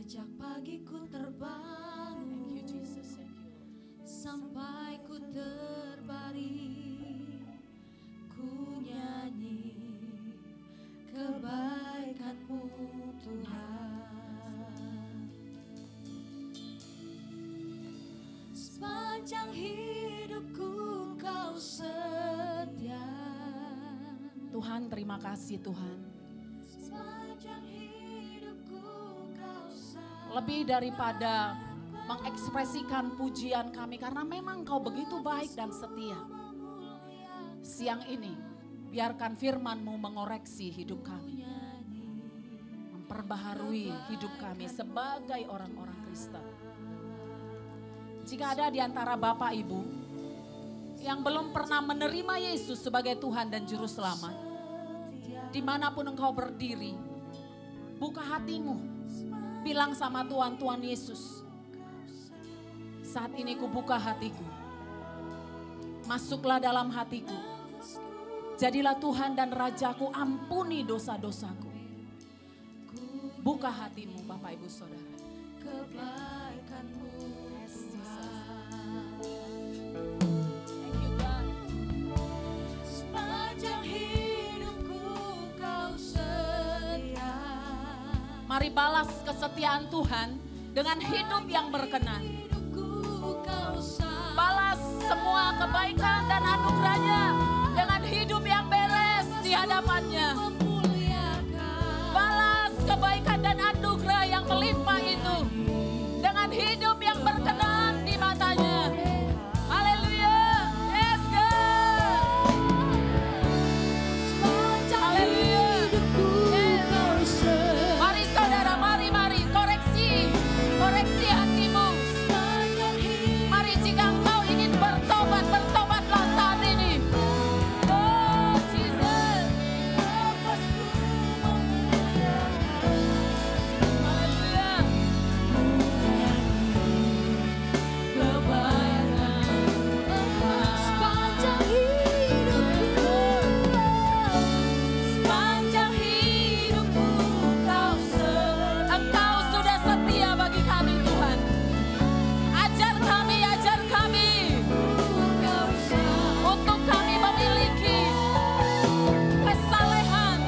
Sejak pagi ku terbangun, Thank you Jesus, thank you Lord. sampai ku terbaring, ku nyanyi kebaikan-Mu Tuhan. Sepanjang hidupku Kau setia. Tuhan, terima kasih Tuhan. Sepanjang hidupku Kau sayang. Lebih daripada mengekspresikan pujian kami karena memang Kau begitu baik dan setia. Siang ini biarkan firman-Mu mengoreksi hidup kami, memperbaharui hidup kami sebagai orang-orang Kristen. Jika ada di antara Bapak Ibu yang belum pernah menerima Yesus sebagai Tuhan dan Juru Selamat, dimanapun engkau berdiri, buka hatimu, bilang sama Tuhan, Tuhan Yesus, saat ini kubuka hatiku, masuklah dalam hatiku, jadilah Tuhan dan Rajaku, ampuni dosa-dosaku. Buka hatimu Bapak Ibu Saudara. Kebaikan-Mu Thank you God. sepanjang hidupku Kau setia. Mari balas kesetiaan Tuhan dengan hidup yang berkenan. Hidupku Kau sayang. Balas semua kebaikan dan anugerahnya dengan hidup yang beres di hadapannya. Memuliakan Balas kebaikan dan anugerah yang melimpah itu dengan hidup yang berkenan di matanya. Haleluya. Yes God. sepanjang Haleluya. hidupku Yes. Kau setia. Mari saudara, mari koreksi hatimu. Sepanjang hidupku Mari jika engkau ingin bertobat, bertobatlah saat ini. Oh Jesus. Haleluya. sepanjang hidupku. Sepanjang hidupku Kau setia. Engkau sudah setia bagi kami Tuhan. Ajar kami Kau sayang. untuk kami memiliki kesalehan,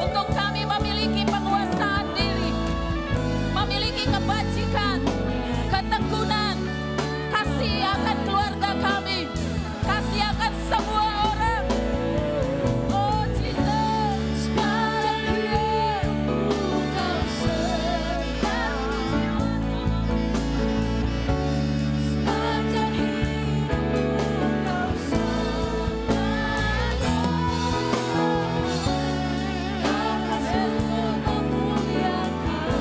untuk kami memiliki penguasaan diri, memiliki kebajikan, ketekunan, kasih akan keluarga kami, kasih akan semua orang. Oh Jesus, Sepanjang hidupku Kau setia. Sepanjang hidupku Kau sayang. Kau kasih-Mu memuliakan.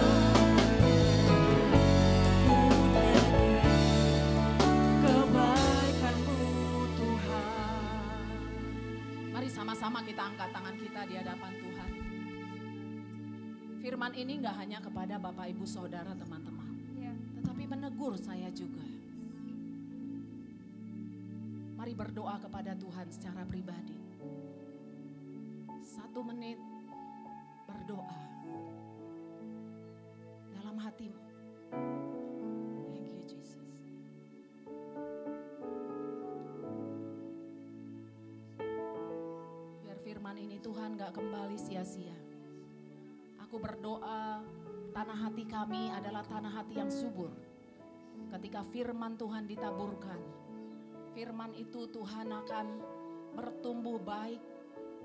Kebaikan-Mu Tuhan. mari sama-sama kita angkat tangan kita di hadapan Tuhan. Firman ini nggak hanya kepada Bapak Ibu Saudara teman-teman, tetapi menegur saya juga. Mari berdoa kepada Tuhan secara pribadi. 1 menit berdoa dalam hatimu. Thank you Jesus. Biar firman ini Tuhan gak kembali sia-sia. Aku berdoa tanah hati kami adalah tanah hati yang subur. Ketika firman Tuhan ditaburkan, firman itu Tuhan akan bertumbuh baik,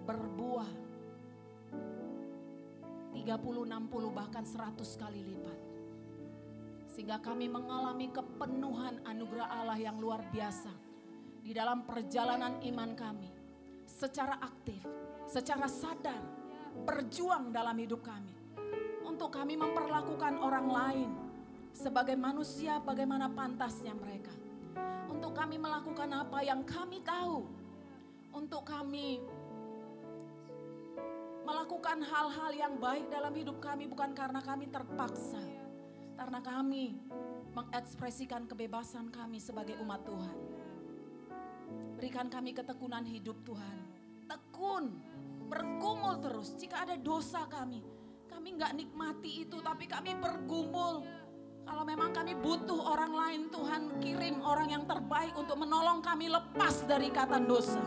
berbuah 30, 60 bahkan 100 kali lipat. Sehingga kami mengalami kepenuhan anugerah Allah yang luar biasa di dalam perjalanan iman kami. Secara aktif, secara sadar, berjuang dalam hidup kami. Untuk kami memperlakukan orang lain sebagai manusia bagaimana pantasnya mereka. Untuk kami melakukan apa yang kami tahu. Untuk kami melakukan hal-hal yang baik dalam hidup kami bukan karena kami terpaksa. Karena kami mengekspresikan kebebasan kami sebagai umat Tuhan. Berikan kami ketekunan hidup Tuhan. Tekun, bergumul terus. Jika ada dosa kami Kami nggak nikmati itu, tapi kami bergumul. Kalau memang kami butuh orang lain, Tuhan kirim orang yang terbaik untuk menolong kami lepas dari ikatan dosa.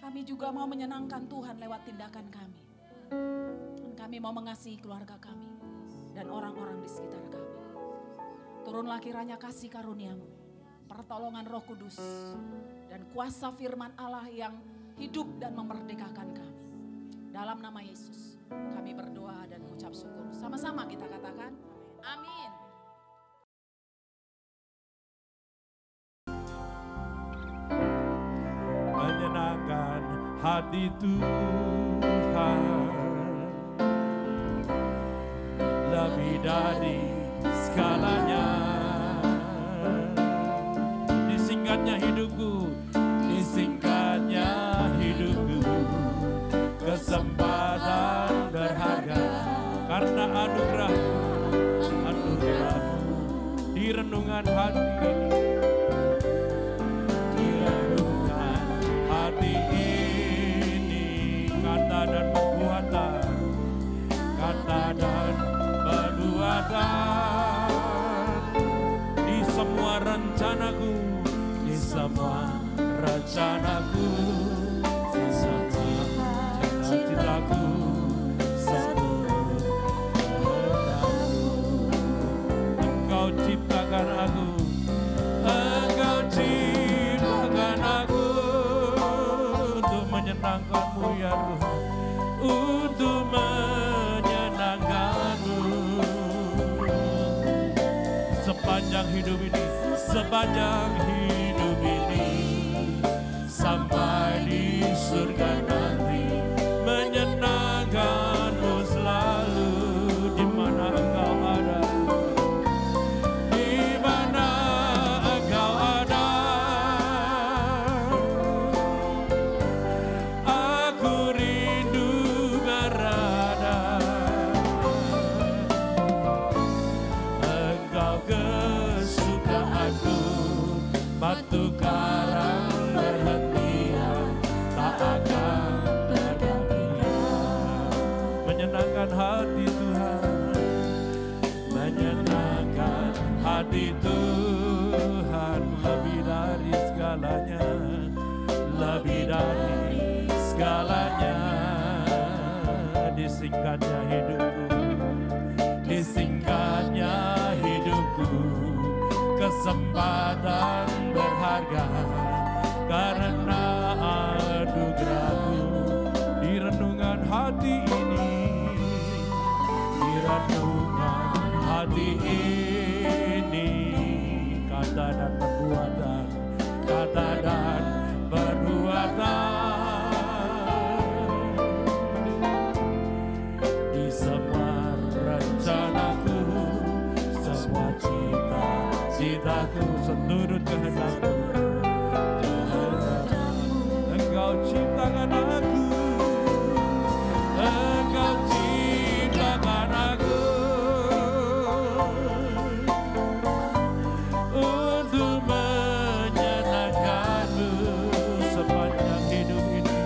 Kami juga mau menyenangkan Tuhan lewat tindakan kami. Dan kami mau mengasihi keluarga kami dan orang-orang di sekitar kami. Turunlah kiranya kasih karunia-Mu, pertolongan Roh Kudus, dan kuasa firman Allah yang hidup dan memerdekakan kami. Dalam nama Yesus kami berdoa dan mengucap syukur. Sama-sama kita katakan amin. Menyenangkan hati Tuhan lebih dari segalanya. Disingkatnya hidupku, disingkatnya hidupku, kesempatan berharga karena anugerah-Mu di renungan hati ini. Di renungan hati ini, kata dan perbuatan, kata dan perbuatan, di semua rencanaku, di semua rencanaku, di semua cita-citaku, seluruh kehendakmu. Engkau ciptakan aku, Engkau ciptakan aku untuk menyenangkan-Mu ya Tuhan, untuk menyenangkan-Mu. Sepanjang hidup ini, sepanjang hidup ini, sampai di surga nanti, menyenangkan-Mu selalu. Di mana Engkau ada, di mana Engkau ada, aku rindu berada. Engkau kesukaanku, batu karang perhatian, tak akan tergantikan. Menyenangkan hati Tuhan, menyenangkan hati Tuhan, lebih dari segalanya, lebih dari segalanya. Disingkatnya hidupku, disingkatnya hidupku, kesempatan berharga karena anugerah-Mu. Di renungan hati ini, di renungan hati ini, kata dan perbuatan, kata dan perbuatan, di semua rencanaku, semua cita-citaku, seluruh kehendak-Mu. Engkau ciptakan aku, Engkau ciptakan aku untuk menyenangkan-Mu sepanjang hidup ini,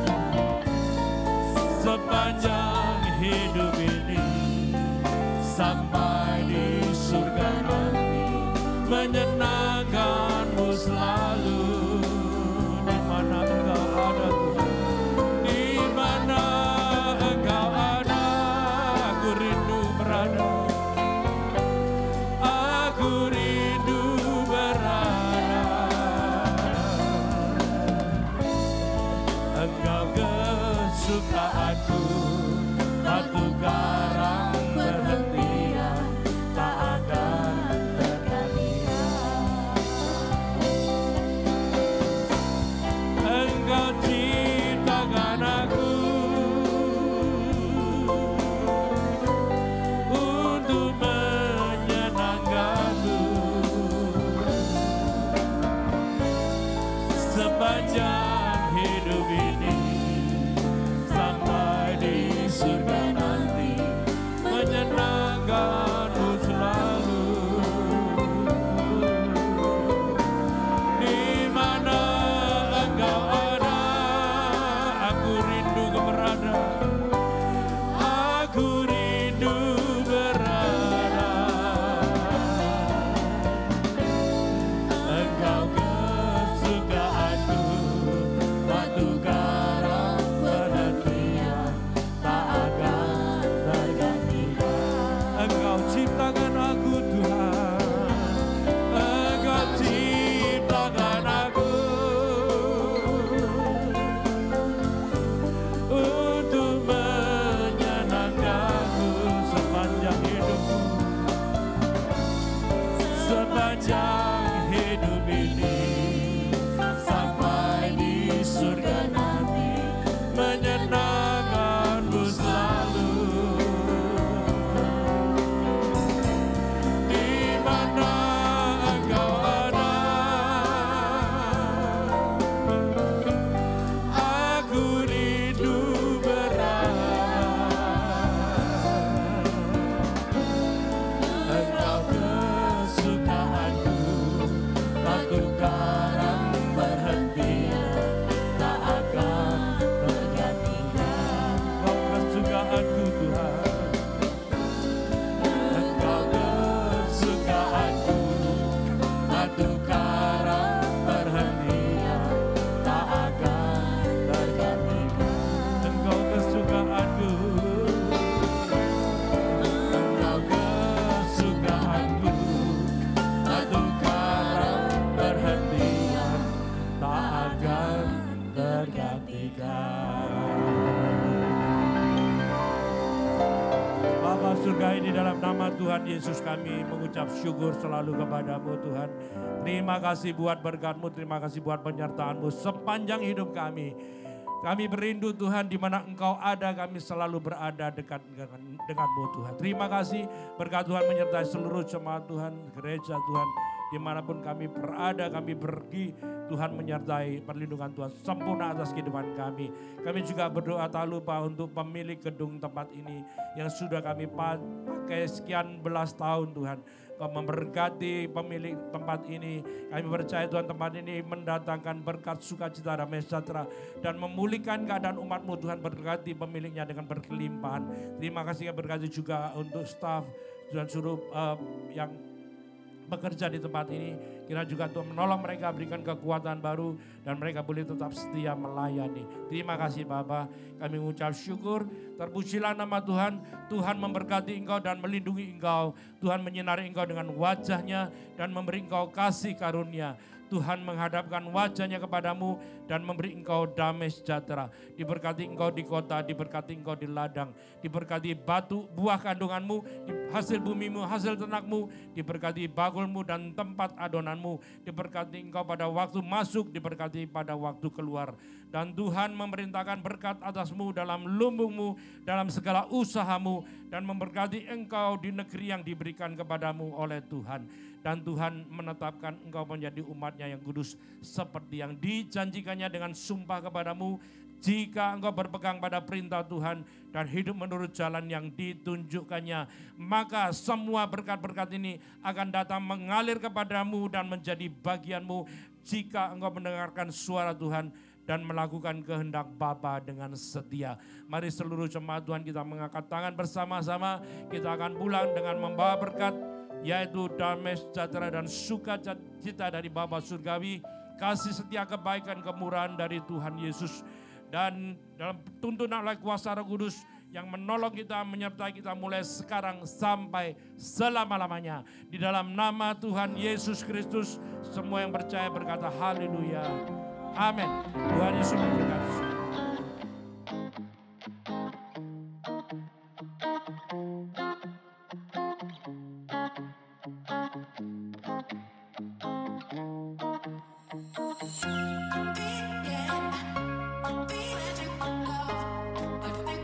sepanjang hidup ini, sampai di surga nanti, menyenangkan-Mu selalu. Di mana Engkau ada, di mana Engkau ada, aku rindu berada, aku rindu berada. Engkau kesukaanku, batu karang perhentian, tak akan tergantikan. Engkau ciptakan aku untuk menyenangkan-Mu sepanjang hidup ini, sampai di surga nanti, menyenangkan-Mu selalu. Di mana Engkau ada, aku rindu keberadaan, Bapa surgawi, di dalam nama Tuhan Yesus kami mengucap syukur selalu kepadamu Tuhan. Terima kasih buat berkat-Mu, terima kasih buat penyertaan-Mu sepanjang hidup kami. Kami berindu Tuhan, di mana Engkau ada, kami selalu berada dekat dengan-Mu Tuhan. Terima kasih berkat Tuhan menyertai seluruh jemaat Tuhan, gereja Tuhan. Dimanapun kami berada, kami pergi, Tuhan menyertai perlindungan Tuhan sempurna atas kehidupan kami. Kami juga berdoa tak lupa untuk pemilik gedung tempat ini yang sudah kami pakai sekian belas tahun Tuhan. Kau memberkati pemilik tempat ini. Kami percaya Tuhan, tempat ini mendatangkan berkat sukacita damai sejahtera dan memulihkan keadaan umat-Mu Tuhan. Berkati pemiliknya dengan berkelimpahan. Terima kasih, berkati juga untuk staf dan suruh yang bekerja di tempat ini. Kira juga Tuhan menolong mereka, berikan kekuatan baru dan mereka boleh tetap setia melayani. Terima kasih Bapa, kami mengucap syukur. Terpujilah nama Tuhan. Tuhan memberkati engkau dan melindungi engkau. Tuhan menyinari engkau dengan wajahnya dan memberi engkau kasih karunia. Tuhan menghadapkan wajahnya kepadamu dan memberi engkau damai sejahtera. Diberkati engkau di kota, diberkati engkau di ladang, diberkati batu buah kandunganmu, hasil bumimu, hasil ternakmu, diberkati bakulmu dan tempat adonanmu, diberkati engkau pada waktu masuk, diberkati pada waktu keluar. Dan Tuhan memerintahkan berkat atasmu dalam lumbungmu, dalam segala usahamu, dan memberkati engkau di negeri yang diberikan kepadamu oleh Tuhan. Dan Tuhan menetapkan engkau menjadi umatnya yang kudus seperti yang dijanjikannya dengan sumpah kepadamu. Jika engkau berpegang pada perintah Tuhan dan hidup menurut jalan yang ditunjukkannya, maka semua berkat-berkat ini akan datang mengalir kepadamu dan menjadi bagianmu jika engkau mendengarkan suara Tuhan dan melakukan kehendak Bapa dengan setia. Mari seluruh jemaat Tuhan kita mengangkat tangan bersama-sama. Kita akan pulang dengan membawa berkat, yaitu damai sejahtera dan sukacita dari Bapa surgawi, kasih setia, kebaikan, kemurahan dari Tuhan Yesus, dan dalam tuntunan oleh kuasa Roh Kudus yang menolong kita, menyertai kita mulai sekarang sampai selama-lamanya. Di dalam nama Tuhan Yesus Kristus, semua yang percaya berkata haleluya. Amin. Tuhan Yesus memberkati.